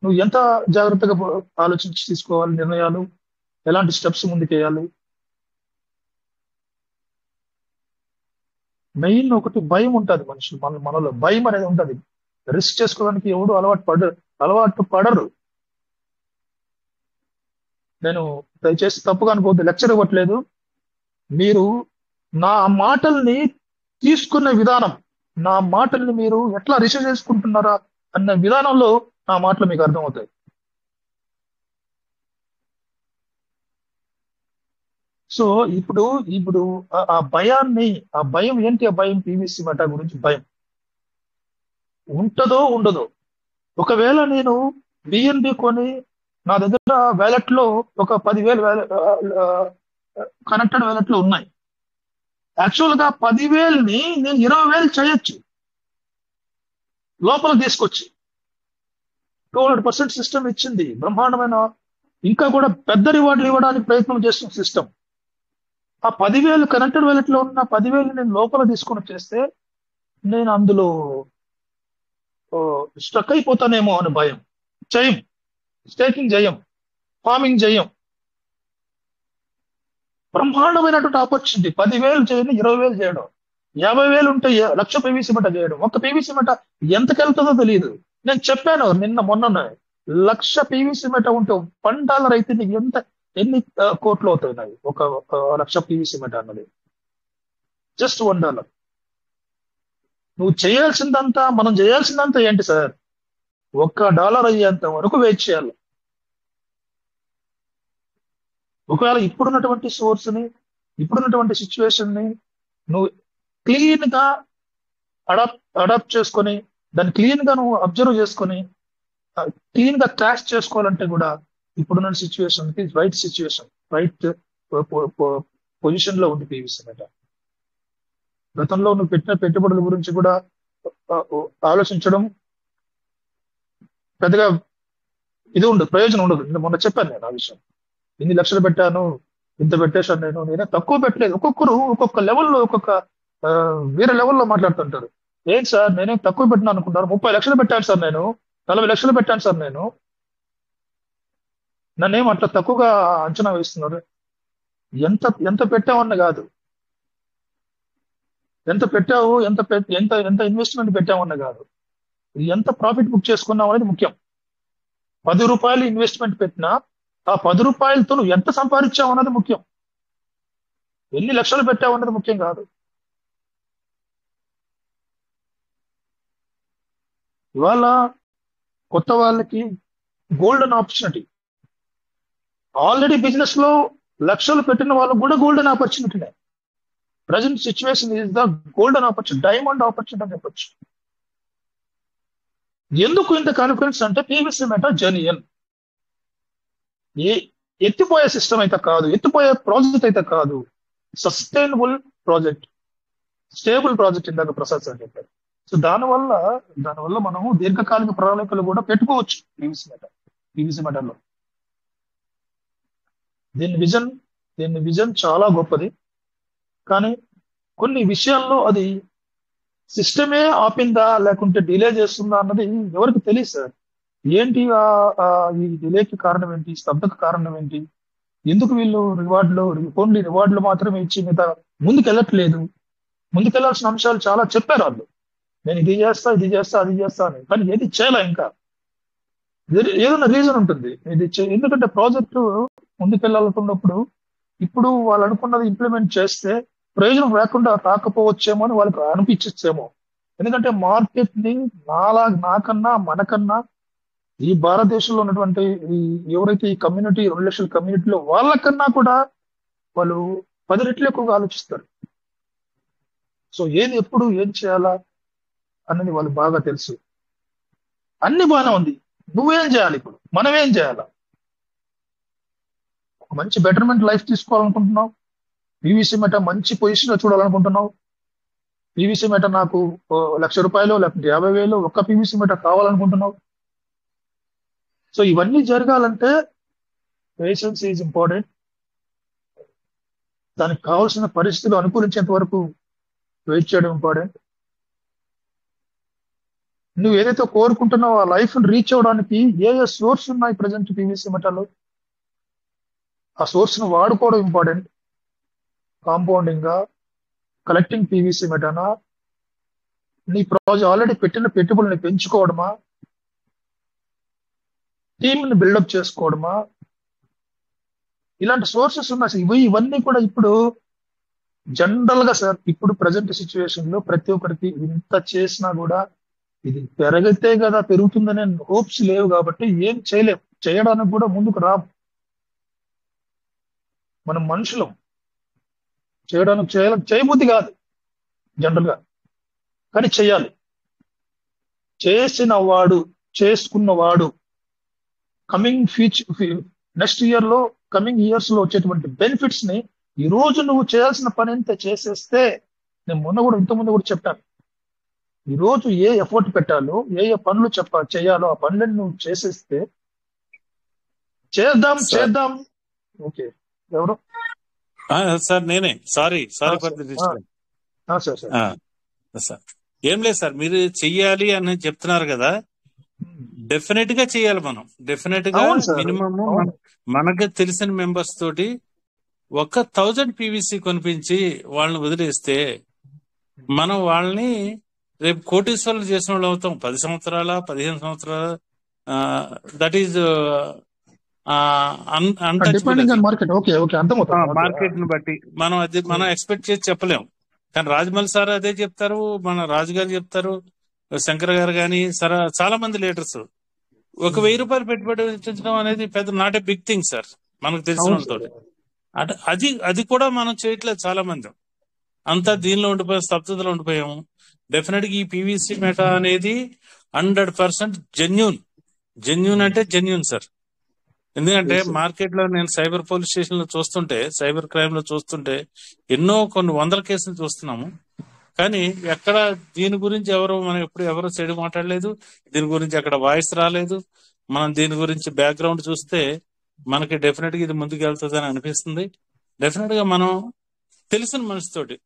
నువ్వు ఎంత జాగ్రత్తగా ఆలోచించి తీసుకోవాలి నిర్ణయాలు, ఎలాంటి స్టెప్స్ ముందుకేయాలి. మెయిన్ ఒకటి భయం ఉంటుంది మనుషులు, మనలో భయం అనేది ఉంటుంది. రిస్క్ చేసుకోవడానికి ఎవడు అలవాటు పడరు. నేను దయచేసి తప్పుగా అనుకోవద్దు, లెక్చర్ ఇవ్వట్లేదు. మీరు నా మాటల్ని తీసుకునే విధానం, నా మాటల్ని మీరు ఎట్లా రిసీవ్ చేసుకుంటున్నారా అన్న విధానంలో నా మాటలు మీకు అర్థమవుతాయి. సో ఇప్పుడు ఆ భయం ఏంటి? ఆ భయం పీవీసీ మెటా గురించి భయం ఉంటుందో ఉండదో. ఒకవేళ నేను బిఎన్బి కొని నా దగ్గర వ్యాలెట్ లో ఒక 10,000 కనెక్టెడ్ వ్యాలెట్లు ఉన్నాయి. యాక్చువల్ గా 10,000ని నేను 20,000 చేయొచ్చు లోపల తీసుకొచ్చి. 200% సిస్టమ్ ఇచ్చింది, బ్రహ్మాండమైన ఇంకా కూడా పెద్ద రివార్డులు ఇవ్వడానికి ప్రయత్నం చేస్తున్న సిస్టమ్. ఆ 10,000 కనెక్టెడ్ వ్యాలెట్ లో ఉన్న 10,000 నేను లోపల తీసుకొని వచ్చేస్తే నేను అందులో స్ట్రక్ అయిపోతానేమో అని భయం. స్టేకింగ్ చేయం, ఫార్మింగ్ చేయం. బ్రహ్మాండమైనటువంటి ఆపర్చునిటీ. 10,000 చేయడం, 20,000 చేయడం, 50,000 ఉంటే 1,00,000 పీవీసీ మెట చేయడం. ఒక్క పీవీసీ మెట ఎంతకెళ్తుందో తెలియదు. నేను చెప్పాను మొన్న 1,00,000 పీవీసీ మెట ఉంటే $1 అయితే నీకు ఎన్ని కోట్లు అవుతాయి? ఒక 1,00,000 పీవీసీ మెట అన్నది జస్ట్ $1. మనం చేయాల్సిందంతా ఏంటి సార్? $1 అయ్యేంత వరకు వెయిట్ చేయాలి. ఒకవేళ ఇప్పుడున్నటువంటి సోర్స్ ని, ఇప్పుడున్నటువంటి సిచ్యువేషన్ ని నువ్వు క్లీన్ గా అడాప్ట్ చేసుకొని, దాన్ని క్లీన్ గా నువ్వు అబ్జర్వ్ చేసుకొని క్లీన్ గా క్రాష్ చేసుకోవాలంటే కూడా ఇప్పుడున్న సిచ్యువేషన్ కి రైట్ పొజిషన్ లో ఉంది పీవీసీ మెట. గతంలో నువ్వు పెట్టిన పెట్టుబడుల గురించి కూడా ఆలోచించడం పెద్దగా ప్రయోజనం ఉండదు. మొన్న చెప్పాను నేను ఆ విషయం. ఇన్ని లక్షలు పెట్టాను, ఇంత పెట్టేశాను. నేనే తక్కువ పెట్టలేదు. ఒక్కొక్కరు ఒక్కొక్క లెవెల్లో వేరే లెవెల్లో మాట్లాడుతుంటారు. ఏంటి సార్ నేనేం తక్కువ పెట్టినా అనుకుంటారు? 30 లక్షలు పెట్టాను సార్, నేను 40 లక్షలు పెట్టాను సార్, నన్నేం అట్లా తక్కువగా అంచనా వేస్తున్నారు? ఎంత పెట్టావన్న కాదు, ఎంత పెట్టావు, ఎంత ఇన్వెస్ట్మెంట్ పెట్టావన్న కాదు, ఎంత ప్రాఫిట్ బుక్ చేసుకున్నావు అనేది ముఖ్యం. ₹10 ఇన్వెస్ట్మెంట్ పెట్టినా ఆ ₹10 నువ్వు ఎంత సంపాదించావు అన్నది ముఖ్యం. ఎన్ని లక్షలు పెట్టావు అన్నది ముఖ్యం కాదు. ఇవాళ కొత్త వాళ్ళకి గోల్డెన్ ఆపర్చునిటీ. ఆల్రెడీ బిజినెస్ లో లక్షలు పెట్టిన వాళ్ళు కూడా గోల్డెన్ ఆపర్చునిటీనే. Present situation is the golden opportunity, diamond opportunity అని చెప్పొచ్చు. ఎందుకు ఇంత కాన్ఫిడెన్స్ అంటే పీవీసీ మెటా జెన్యూన్. ఎత్తిపోయే సిస్టమ్ అయితే కాదు, ఎత్తిపోయే ప్రాజెక్ట్ అయితే కాదు, సస్టైనబుల్ ప్రాజెక్ట్, స్టేబుల్ ప్రాజెక్ట్ ఇందాక ప్రసాద్ సార్ చెప్పారు. సో దానివల్ల మనము దీర్ఘకాలిక ప్రణాళికలు కూడా పెట్టుకోవచ్చు పీవీసీ మెటాలో. దీని విజన్ చాలా గొప్పది. కానీ కొన్ని విషయాల్లో అది సిస్టమే ఆపిందా లేకుంటే డిలే చేస్తుందా అన్నది ఎవరికి తెలియదు సార్. ఏంటి ఈ డిలేకి కారణం ఏంటి, స్తబ్దకు కారణం ఏంటి, ఎందుకు వీళ్ళు ఓన్లీ రివార్డులు మాత్రమే ఇచ్చి మిగతా ముందుకెళ్ళట్లేదు? ముందుకెళ్లాల్సిన అంశాలు చాలా చెప్పారు వాళ్ళు. నేను ఇది చేస్తా అది చేస్తా అని, కానీ ఏది చేయలే. ఇంకా ఏదైనా రీజన్ ఉంటుంది. ఎందుకంటే ప్రాజెక్టు ముందుకెళ్ళాలనుకున్నప్పుడు ఇప్పుడు వాళ్ళు అనుకున్నది ఇంప్లిమెంట్ చేస్తే ప్రయోజనం రాకపోవచ్చేమో అని వాళ్ళకి అనిపించేమో. ఎందుకంటే మార్కెట్ ని నాకన్నా మనకన్నా ఈ భారతదేశంలో ఉన్నటువంటి ఈ ఎవరైతే ఈ కమ్యూనిటీ 2 లక్షల కమ్యూనిటీలో వాళ్ళకన్నా కూడా వాళ్ళు 10 రెట్లు ఎక్కువగా ఆలోచిస్తారు. సో ఏది ఎప్పుడు ఏం చేయాలా అన్నది వాళ్ళు బాగా తెలుసు. అన్ని బాగానే ఉంది, నువ్వేం చేయాలి ఇప్పుడు, మనం ఏం చేయాలా? ఒక మంచి బెటర్మెంట్ లైఫ్ తీసుకోవాలనుకుంటున్నావు, పీవీసీ మెట మంచి పొజిషన్ లో చూడాలనుకుంటున్నావు, పీవీసీ మెట నాకు ₹1,00,000 లేకపోతే 50,000 ఒక్క పీవీసీ మెట కావాలనుకుంటున్నావు. సో ఇవన్నీ జరగాలంటే పేషెన్స్ ఈజ్ ఇంపార్టెంట్. దానికి కావాల్సిన పరిస్థితులు అనుకూలించేంత వరకు వెయిట్ చేయడం ఇంపార్టెంట్. నువ్వు ఏదైతే కోరుకుంటున్నావో ఆ లైఫ్ రీచ్ అవడానికి ఏ సోర్స్ ఉన్నాయి ప్రజెంట్ పీవీసీ మెటలో, ఆ సోర్స్ ను వాడుకోవడం ఇంపార్టెంట్. కాంపౌండింగ్ గా, కలెక్టింగ్ పీవీసీ మెటానా, నీ ప్రాజెక్ట్ ఆల్రెడీ పెట్టిన పెట్టుబడుల్ని పెంచుకోవడమా, టీంని బిల్డప్ చేసుకోవడమా, ఇలాంటి సోర్సెస్ ఉన్నాయి. ఇవన్నీ కూడా ఇప్పుడు జనరల్ గా సార్ ఇప్పుడు ప్రజెంట్ సిచ్యువేషన్ లో ప్రతి ఒక్కరికి ఇంత చేసినా కూడా ఇది పెరిగితే కదా పెరుగుతుందనే హోప్స్ లేవు కాబట్టి ఏం చేయలేం, చేయడానికి కూడా ముందుకు రాము. మనం మనుషులం, చేయడానికి చేయబుద్ధి కాదు జనరల్ గా, కానీ చెయ్యాలి. చేసిన వాడు, చేసుకున్నవాడు కమింగ్ నెక్స్ట్ ఇయర్ లో, కమింగ్ ఇయర్స్ లో వచ్చేటువంటి బెనిఫిట్స్ ని ఈ రోజు నువ్వు చేయాల్సిన పని ఎంత చేసేస్తే, నేను ఇంతకుముందు కూడా చెప్పాను, ఈ రోజు ఏ ఎఫర్ట్ పెట్టాలో, ఏ పనులు చేయాలో ఆ పనులను నువ్వు చేసేస్తే చేద్దాం. ఓకే, ఎవరు సార్? నేనే. Sorry sir. ఏం లేదు సార్, మీరు చెయ్యాలి అని చెప్తున్నారు కదా, డెఫినెట్ గా చేయాలి. మనం డెఫినెట్ గా మినిమమ్ మనకు తెలిసిన మెంబర్స్ తోటి 1,000 పీవీసీ కొనిపించి వాళ్ళని వదిలేస్తే మనం వాళ్ళని రేపు కోటీశ్వర్లు చేసిన వాళ్ళు అవుతాం. 10 సంవత్సరాల 15 సంవత్సరాల దట్ ఈజ్ మార్కెట్ ని బట్టి మనం ఎక్స్పెక్ట్ చేసి చెప్పలేము. కానీ రాజమౌళి సార్ అదే చెప్తారు, మన రాజు గారు చెప్తారు, శంకర్ గారు గాని చాలా మంది లీడర్స్ ₹1,000 పెట్టుబడి పెట్టించడం అనేది పెద్ద not a big thing sir మనకు తెలిసిన వాళ్ళతో. అది కూడా మనం చేయట్లేదు. చాలా మంది అంతా దీనిలో ఉండిపోయాం, స్తబ్దతలో ఉండిపోయాము. డెఫినెట్ గా ఈ పీవీసీ మెటా అనేది 100% జెన్యూన్ అంటే జెన్యూన్ సార్. ఎందుకంటే మార్కెట్ లో నేను సైబర్ పోలీస్ స్టేషన్ లో చూస్తుంటే, సైబర్ క్రైమ్ లో చూస్తుంటే కొన్ని వందల కేసులు చూస్తున్నాము. కానీ ఎక్కడ దీని గురించి మనం ఎవరు చెడు మాట్లాడలేదు, దీని గురించి అక్కడ వాయిస్ రాలేదు. మనం దీని గురించి బ్యాక్గ్రౌండ్ చూస్తే మనకి డెఫినెట్ గా ఇది ముందుకు వెళ్తుంది అని అనిపిస్తుంది. డెఫినెట్ గా మనం తెలిసిన మనిషితోటి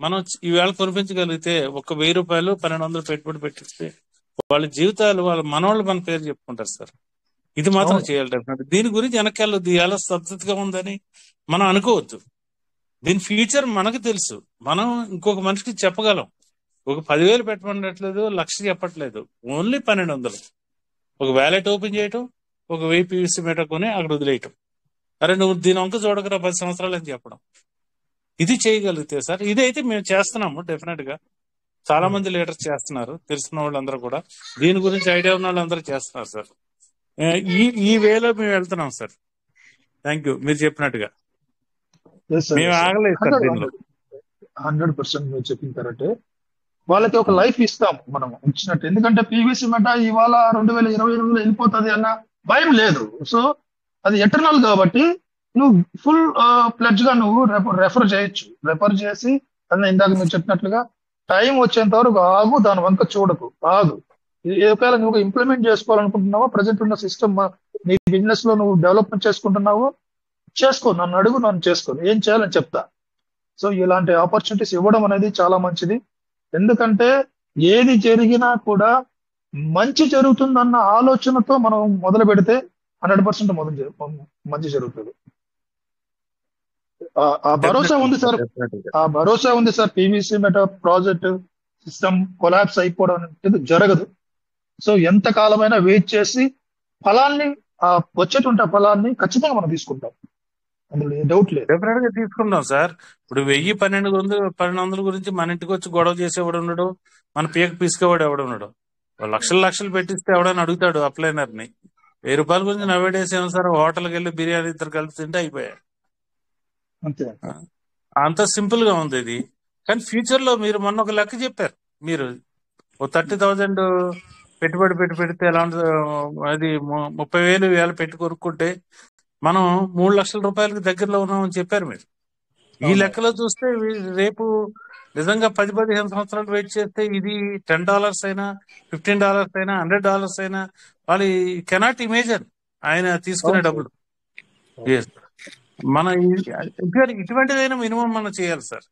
మనం ఈవేళ కొనిపించగలిగితే ₹1,000 1,200 పెట్టుబడి పెట్టిస్తే వాళ్ళ జీవితాలు, వాళ్ళ మనవాళ్ళు మన పేరు చెప్పుకుంటారు సార్. ఇది మాత్రం చేయాలి డెఫినెట్. దీని గురించి వెనకాలొద్దు, ఎలా సబ్జెక్ట్గా ఉందని మనం అనుకోవద్దు. దీని ఫ్యూచర్ మనకు తెలుసు, మనం ఇంకొక మనిషికి చెప్పగలం. 10,000 పెట్టమనట్లేదు, 1,00,000 చెప్పట్లేదు, ఓన్లీ 1,200. ఒక వ్యాలెట్ ఓపెన్ చేయటం, 1,000 పీవీసీ మెటా కొని అక్కడ వదిలేయటం. అరే నువ్వు దీని వంక చూడకరా 10 సంవత్సరాలు అని చెప్పడం. ఇది చేయగలిగితే సార్, ఇదైతే మేము చేస్తున్నాము డెఫినెట్ గా. చాలా మంది లీడర్స్ చేస్తున్నారు, తెలిసిన వాళ్ళందరూ కూడా, దీని గురించి ఐడియా ఉన్న వాళ్ళందరూ చేస్తున్నారు సార్. ఈ వేలో మేము వెళ్తున్నాం సార్. Thank you. మీరు చెప్పినట్టుగా మేము ఆగలేదు సార్ దీనిలో. 100% మీరు చెప్పిన కరెక్టే. వాళ్ళకి ఒక లైఫ్ ఇస్తాం మనం ఇచ్చినట్టు. ఎందుకంటే పీవీసీ మెటా ఇవాళ 2028లో వెళ్ళిపోతుంది అన్న భయం లేదు. సో అది ఎటర్నల్ కాబట్టి నువ్వు ఫుల్ ప్లెడ్జ్ గా నువ్వు రెఫర్ చేయొచ్చు. రెఫర్ చేసి అన్న ఇందాక మీరు చెప్పినట్లుగా టైం వచ్చేంత వరకు ఆగు, దాని వంక చూడకు, ఆగు. ఒకవేళ నువ్వు ఇంప్లిమెంట్ చేసుకోవాలనుకుంటున్నావో, ప్రజెంట్ ఉన్న సిస్టమ్ నీ బిజినెస్ లో నువ్వు డెవలప్మెంట్ చేసుకుంటున్నావో చేసుకో, నన్ను అడుగు, నన్ను చేసుకోను, ఏం చేయాలని చెప్తా. సో ఇలాంటి ఆపర్చునిటీస్ ఇవ్వడం అనేది చాలా మంచిది. ఎందుకంటే ఏది జరిగినా కూడా మంచి జరుగుతుందన్న ఆలోచనతో మనం మొదలు పెడితే 100% మంచి జరుగుతుంది. ఆ భరోసా ఉంది sir, PVC meta project system collapse అయిపోవడం అనేది జరగదు. సో ఎంత కాలమైనా వెయిట్ చేసి ఫలాన్ని, వచ్చేటువంటి ఫలాన్ని ఖచ్చితంగా మనం తీసుకుంటాం. అందులో ఏ డౌట్ లేదు. డెఫినెట్ గా తీసుకుందాం సార్. ఇప్పుడు 1000-1200 గురించి మన ఇంటికి వచ్చి గొడవ చేసేవాడు ఉన్నాడు, మన పీక పీసుకేవాడు ఎవడు ఉన్నాడు. లక్షలు పెట్టిస్తే ఎవడని అడుగుతాడు అప్లైనర్ ని. 1000 రూపాయల గురించి నవ్వేడేసాం సార్. హోటల్కి వెళ్ళి బిర్యానీ ఇద్దరు కలిపి తింటే అయిపోయాయి. అంతే. అంత సింపుల్ గా ఉంది ఇది. కానీ ఫ్యూచర్ లో మీరు మొన్న ఒక లెక్క చెప్పారు, మీరు 30,000 పెట్టుబడి పెడితే ఎలా ఉంటుంది, అది 30,000 పెట్టి కొనుక్కుంటే మనం 3 లక్షల రూపాయలకి దగ్గరలో ఉన్నామని చెప్పారు మీరు. ఈ లెక్కలో చూస్తే రేపు నిజంగా 10-15 సంవత్సరాలు వెయిట్ చేస్తే ఇది $10 అయినా, $15 అయినా, $100 అయినా వాళ్ళు కెనాట్ ఇమేజిన్ ఆయన తీసుకునే డబ్బులు. మన ఇటువంటిదైనా మినిమం మనం చేయాలి సార్.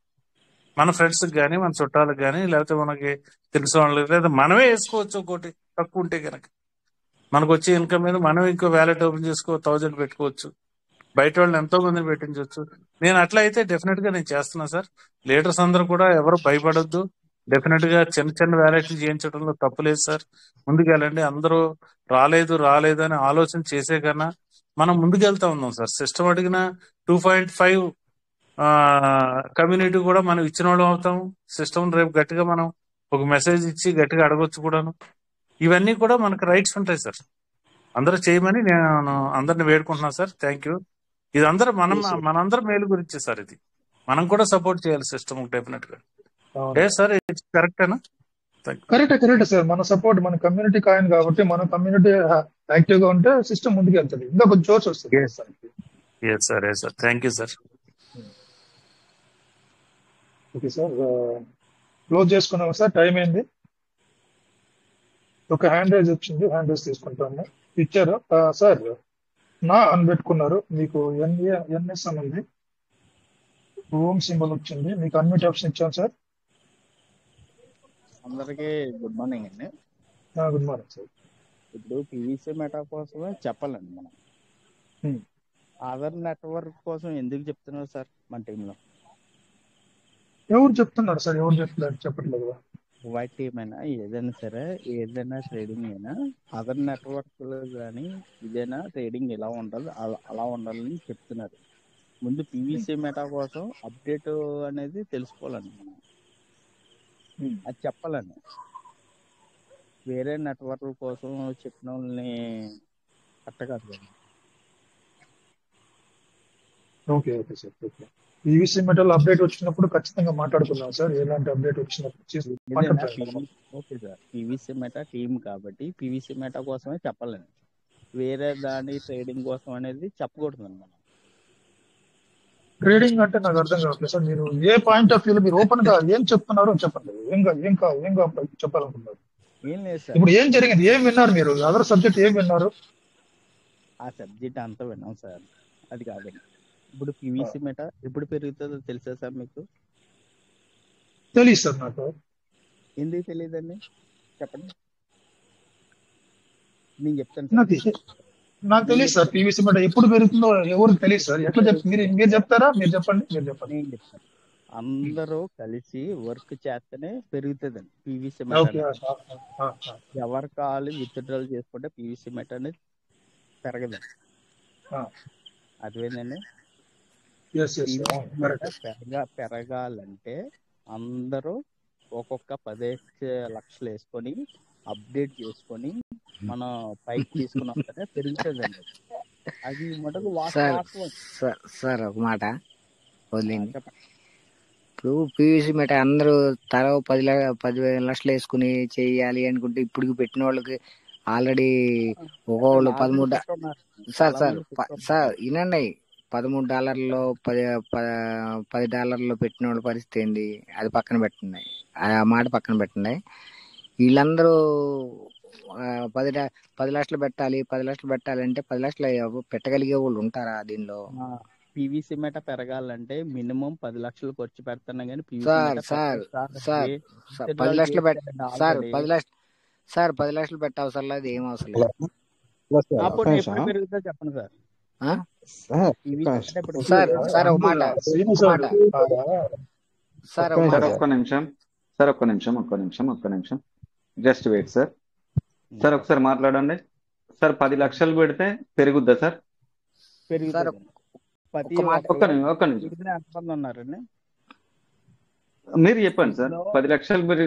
మన ఫ్రెండ్స్ కానీ, మన చుట్టాలకు కానీ, లేకపోతే మనకి తెలిసిన వాళ్ళకి, లేదా మనమే వేసుకోవచ్చు. ఒకటి తక్కువ ఉంటే కనుక మనకు వచ్చే ఇన్కమ్ మీద మనం ఇంకో వ్యాలెట్ ఓపెన్ చేసుకో 1000 పెట్టుకోవచ్చు. బయట వాళ్ళని ఎంతో మందిని పెట్టించవచ్చు. నేను అట్లా అయితే డెఫినెట్ గా నేను చేస్తున్నా సార్. లీడర్స్ అందరూ కూడా ఎవరు భయపడొద్దు. డెఫినెట్ గా చిన్న వ్యాలెట్లు చేయించడంలో తప్పులేదు సార్. ముందుకెళ్ళండి. అందరూ రాలేదు అని ఆలోచన చేసే కన్నా మనం ముందుకెళ్తా ఉన్నాం సార్. సిస్టమ్ అడిగిన 2.5 కమ్యూనిటీ కూడా మనం ఇచ్చిన వాళ్ళం అవుతాం. సిస్టమ్ రేపు గట్టిగా మనం ఒక మెసేజ్ ఇచ్చి గట్టిగా అడగొచ్చు కూడాను. ఇవన్నీ కూడా మనకు రైట్స్ ఉంటాయి సార్. అందరూ చేయమని నేను అందరిని వేడుకుంటున్నాను సార్. Thank you. ఇది మనందరం మేలు గురించి సార్. ఇది మనం కూడా సపోర్ట్ చేయాలి సిస్టమ్ డెఫినెట్ గా. సార్ కరెక్టేనా? Correct sir. మన సపోర్ట్ మన కమ్యూనిటీ కాయన్ కాబట్టి మన కమ్యూనిటీ యాక్టివ్ గా ఉంటే సిస్టమ్ ముందుకు వెళ్తుంది. ఇంకా కొంచెం జోష్ వస్తుంది. Sir thank you sir. Okay sir, close చేసుకున్నాం సార్. టైం అయింది. ఒక హ్యాండ్ రైజ్ వచ్చింది, హ్యాండ్ రైజ్ తీసుకుంటాము. ఇచ్చారు సార్. నా అని పెట్టుకున్నారు. మీకు ఎన్ఎస్ అని ఉంది, ఓం సింబల్ వచ్చింది. మీకు అన్మ్యూట్ ఆప్షన్ ఇచ్చాను సార్. అందరికీ గుడ్ మార్నింగ్ అండి. Good morning sir. ఇప్పుడు పీవీసీ మెటా కోసమే చెప్పాలండి మనం. అదర్ నెట్వర్క్ కోసం ఎందుకు చెప్తున్నారు సార్ మన టీంలో? ఎవరు చెప్తున్నారు సార్? ఎవరు చెప్పట్లేదు. వైట్ టీమ్ అయినా ఏదైనా సరే, ఏదైనా ట్రేడింగ్ అయినా అదర్ నెట్వర్క్ కానీ ఇదైనా ట్రేడింగ్ ఎలా ఉండాలి అలా ఉండాలని చెప్తున్నారు. ముందు పీవీసీ మెటా కోసం అప్డేట్ అనేది తెలుసుకోవాలండి మనం. అది చెప్పాలండి. వేరే నెట్వర్క్ కోసం చెప్పిన వాళ్ళని కట్టకాదు కదా. Okay sir. Okay. PVC metal update వచ్చినప్పుడు ఖచ్చితంగా మాట్లాడుకుందాం సార్. ఎలాంటి అప్డేట్ వచ్చినప్పుడు. Okay sir. PVC meta team కాబట్టి పీవీసీ మెటా కోసమే చెప్పాలండి. వేరే దాని ట్రేడింగ్ కోసం అనేది చెప్పకూడదు మనం. ట్రేడింగ్ అంటే నాకు అర్థం కావట్లేదు సార్. మీరు ఏ పాయింట్ ఆఫ్ వ్యూలో మీరు ఓపెన్ గా ఏం చెప్తున్నారో చెప్పండి. ఏం చెప్పాలనుకున్నారు? ఏం లేదు సార్. ఇప్పుడు ఏం జరిగింది? ఏం విన్నారు మీరు? అదర్ సబ్జెక్ట్ ఏం విన్నారు? ఆ సబ్జెక్ట్ అంతా విన్నాం సార్. అది కాదండి. ఇప్పుడు పీవీసీ మెటా ఎప్పుడు పెరుగుతుందో తెలుసా సార్ మీకు? తెలియదు సార్ నాకు. ఎందుకు తెలియదండి చెప్పండి. నేను చెప్తాను. నాకు తెలియదు సార్. పీవీసీ మెటా ఎప్పుడు పెరుగుతుందో ఎవరికి తెలియదు సార్. ఎట్లా మీరు చెప్తారా? మీరు చెప్పండి. నేను చెప్తాను. అందరూ కలిసి వర్క్ చేస్తేనే పెరుగుతుందండి పీవీసీ మెటా. ఎవరు కావాలి విత్డ్రాల్ చేసుకుంటే పీవీసీ మెటా అనేది పెరగదండి. అదేంటండి, పెరగాలంటే అందరూ ఒక్కొక్క 10 లక్షలు వేసుకొని అప్డేట్ చేసుకొని మనం పైకి తీసుకుని వస్తేనే పెరుగుతుందండి. అది మటుకు సార్ ఒక మాట వదిలేండి. ఇప్పుడు పీవీసీ మెటా అందరూ 10 లక్షలు వేసుకుని చేయాలి అనుకుంటే ఇప్పుడు పెట్టిన వాళ్ళకి ఆల్రెడీ ఒక్కోళ్ళు 13 సార్ వినండి, $13 $10 పెట్టిన వాళ్ళ పరిస్థితి ఏంది? అది పక్కన పెట్టండి, ఆ మాట పక్కన పెట్టండి. వీళ్ళందరూ 10 లక్షలు పెట్టాలి 10 లక్షలు పెట్టాలంటే 10 లక్షలు పెట్టగలిగే వాళ్ళు ఉంటారా దీనిలో? పీవీసీ మెటా పెరగాలంటే మినిమం 10 లక్షలు ఖర్చు పెడతాను కానీ 10 లక్షలు సార్ 10 లక్షలు పెట్ట అవసరం లేదు, ఏం అవసరం లేదు. పెరుగుతా చెప్పండి సార్. సార్ ఒక మాట సార్, ఒక్క నిమిషం జస్ట్ వెయిట్ సార్. సార్ ఒకసారి మాట్లాడండి సార్. 10 లక్షలు పెడితే పెరుగుద్దా సార్? పెరుగుతుంది. ప్రతి ఒక్క మాట ఒక్కరు ఒక్క నిమిషం వీధిలో ఎంతమంది ఉన్నారండి మీరు చెప్పండి సార్. వీధిలో 10 లక్షలు మీరు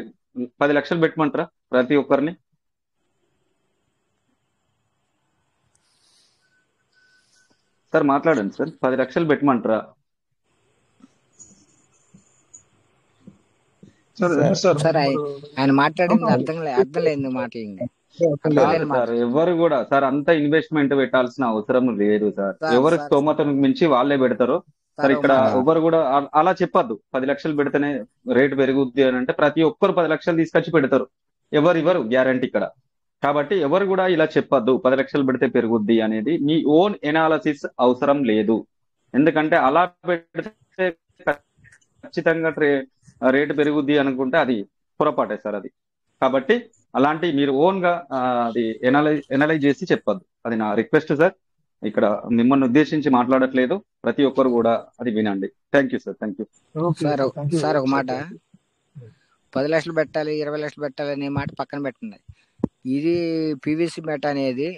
10 లక్షలు పెట్టమంటారా ప్రతి ఒక్కరిని? సార్ మాట్లాడండి సార్. 10 లక్షలు పెట్టమంటారా? సార్ ఆయన మాట్లాడింది అర్థం లేదు మాట్లాడింది అర్థం కాదు లేని మాట. సార్, ఎవరు కూడా సార్ అంత ఇన్వెస్ట్మెంట్ పెట్టాల్సిన అవసరం లేదు సార్. ఎవరి స్తోమతను మించి వాళ్ళే పెడతారు సార్. ఇక్కడ ఎవరు కూడా అలా చెప్పొద్దు. 10 లక్షలు పెడితేనే రేటు పెరుగుద్ది అని అంటే ప్రతి ఒక్కరు 10 లక్షలు తీసుకొచ్చి పెడతారు. ఎవరు గ్యారంటీ ఇక్కడ. కాబట్టి ఎవరు కూడా ఇలా చెప్పొద్దు 10 లక్షలు పెడితే పెరుగుద్ది అనేది. మీ ఓన్ ఎనాలసిస్ అవసరం లేదు. ఎందుకంటే అలా పెడితే ఖచ్చితంగా రేటు పెరుగుద్ది అనుకుంటే అది పొరపాటే సార్ అది. కాబట్టి అలాంటి మీరు ఓన్ గా అది ఎనలైజ్ చేసి చెప్పొద్దు. అది నా రిక్వెస్ట్ సార్. ఇక్కడ మిమ్మల్ని ఉద్దేశించి మాట్లాడట్లేదు. ప్రతి ఒక్కరు కూడా అది వినండి. Thank you sir. Thank you sir. ఒక మాట, 10 లక్షలు పెట్టాలి 20 లక్షలు పెట్టాలి అనే మాట పక్కన పెట్టండి. ఇది పీవీసీ మెట అనేది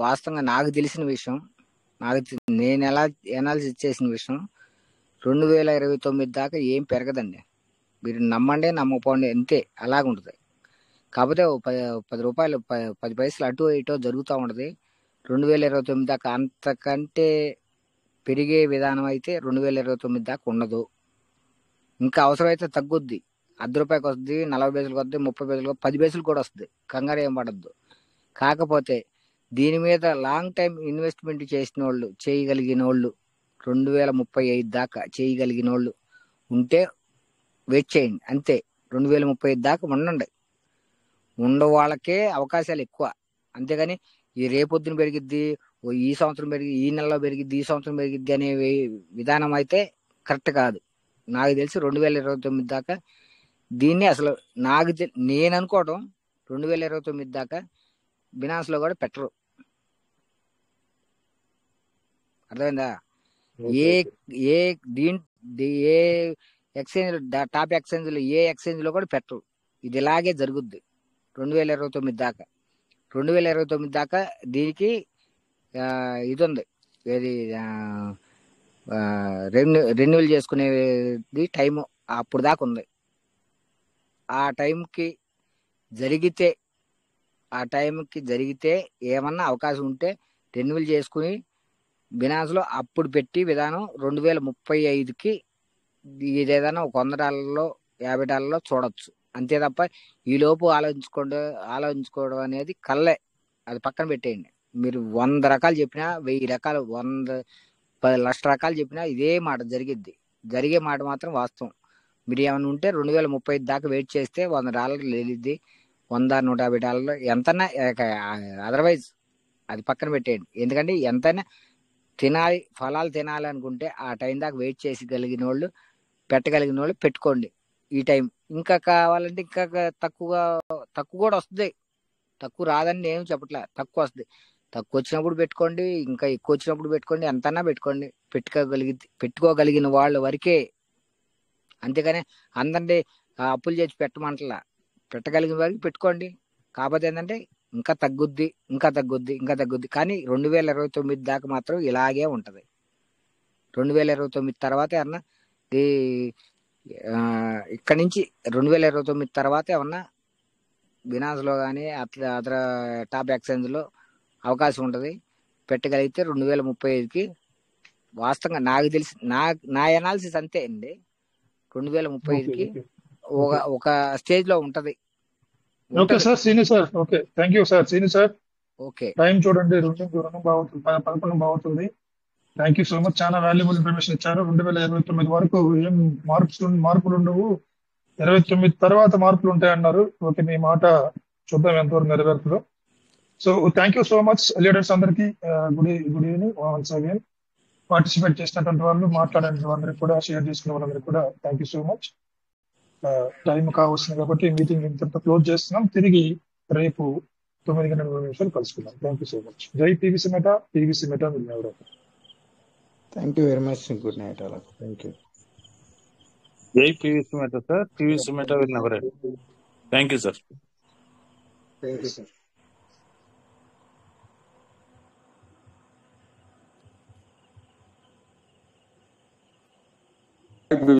వాస్తవంగా నాకు తెలిసిన విషయం, నేను ఎలా ఎనాలిసిస్ చేసిన విషయం, 2029 దాకా ఏం పెరగదండి. మీరు నమ్మండి నమ్మకపోండి అంతే, అలాగుంటుంది. కాకపోతే 10 రూపాయలు 10 పైసలు అటు ఇటో జరుగుతూ ఉంటుంది. 2029 దాకా అంతకంటే పెరిగే విధానం అయితే 2029 దాకా ఉండదు. ఇంకా అవసరమైతే తగ్గుద్ది. 10 రూపాయలకి వస్తుంది, 40 పైసలకు వస్తుంది, 30 పైసలకు, 10 పైసలు కూడా వస్తుంది. కంగారు ఏం పడద్దు. కాకపోతే దీని మీద లాంగ్ టైం ఇన్వెస్ట్మెంట్ చేసిన వాళ్ళు, చేయగలిగిన వాళ్ళు, 2035 దాకా చేయగలిగిన వాళ్ళు ఉంటే వెయిట్ చేయండి అంతే. 2035 దాకా ఉండండి. వాళ్ళకే అవకాశాలు ఎక్కువ. అంతేగాని ఈ రేపొద్దున పెరిగిద్ది, ఈ సంవత్సరం పెరిగి, ఈ నెలలో పెరిగిద్ది, ఈ సంవత్సరం పెరిగిద్ది అనే విధానం అయితే కరెక్ట్ కాదు. నాకు తెలిసి 2029 దాకా దీన్ని అసలు నేను అనుకోవడం 2029 దాకా బినాన్స్ లో కూడా పెట్టరు. అర్థమైందా? ఏ ఎక్స్చేంజ్, టాప్ ఎక్స్చేంజ్ లో ఏ ఎక్స్చేంజ్ లో కూడా పెట్టరు. ఇది ఇలాగే జరుగుద్ది 2029 దాకా. 2029 దాకా దీనికి ఇది ఉంది, ఏది రెన్యువల్ చేసుకునేది టైం అప్పుడు దాకా ఉంది. ఆ టైంకి జరిగితే ఏమన్నా అవకాశం ఉంటే రెన్యువల్ చేసుకుని బినాన్స్ లో అప్పుడు పెట్టి విధానం 2035కి ఇదేదైనా ఒక $100 $50 చూడొచ్చు. అంతే తప్ప ఈ లోపు ఆలోచించుకోవడం అనేది కళ్ళే. అది పక్కన పెట్టేయండి. మీరు 100 రకాలు చెప్పినా, 1000 రకాలు, 10 లక్షల రకాలు చెప్పినా ఇదే మాట జరిగే మాట మాత్రం వాస్తవం. మీరు ఏమైనా ఉంటే 2035 దాకా వెయిట్ చేస్తే $100 లేనిద్ది, $100 $150 ఎంతన్నా. అదర్వైజ్ అది పక్కన పెట్టేయండి. ఎందుకంటే ఎంతైనా ఫలాలు తినాలి అనుకుంటే ఆ టైం దాకా వెయిట్ చేసి పెట్టగలిగిన వాళ్ళు పెట్టుకోండి ఈ టైం. ఇంకా కావాలంటే ఇంకా తక్కువ కూడా వస్తుంది. తక్కువ రాదని నేను చెప్పట్లే, తక్కువ వస్తుంది. తక్కువ వచ్చినప్పుడు పెట్టుకోండి, ఇంకా ఎక్కువ వచ్చినప్పుడు పెట్టుకోండి, ఎంతన్నా పెట్టుకోండి. పెట్టుకోగలిగిన వాళ్ళ వరకే. అంతేగాని అందరినీ అప్పులు చేసి పెట్టమంటలా. పెట్టగలిగిన వరకు పెట్టుకోండి. కాకపోతే ఏంటంటే ఇంకా తగ్గుద్ది. కానీ 2029 దాకా మాత్రం ఇలాగే ఉంటది. 2029 తర్వాత ఏమన్నా ఇక్కడ నుంచి 2029 తర్వాత ఏమన్నా బినాన్స్ లో కానీ అదర్ టాప్ ఎక్స్చేంజ్ లో అవకాశం ఉంటది. పెట్టగలిగితే 2035కి వాస్తవంగా నాకు తెలిసి నా ఎనాలిసిస్ అంతే అండి. 2035కి ఒక స్టేజ్ లో ఉంటది. Okay sir, Seeni sir. Okay, thank you sir, Seeni sir. Okay, time చూడండి, 11 బాగుతుంది. Thank you so much. చాలా వాల్యుబుల్ ఇన్ఫర్మేషన్ ఇచ్చారు. 2029 వరకు ఏం మార్పులు ఉండవు, 29 తర్వాత మార్పులు ఉంటాయన్నారు. ఓకే, మీ మాట చూద్దాం ఎంతవరకు నెరవేరుతుందో. So thank you so much leaders అందరికీ. Good evening once again. Participate చేసినటువంటి వాళ్ళు, మాట్లాడిన వాళ్ళందరికీ కూడా, షేర్ చేసుకున్న వాళ్ళందరికీ కూడా thank you so much. Time కావస్తుంది కాబట్టి మీటింగ్ ఇంతటితో క్లోజ్ చేస్తున్నాం. తిరిగి రేపు 9:20 కలుసుకుందాం. Thank you so much. జై PVC Meta. Thank you very much. Good night అలా. Thank you. జై PVC Meta sir. PVC Meta will never end. Thank you sir. Thank you sir. ఇప్పుడు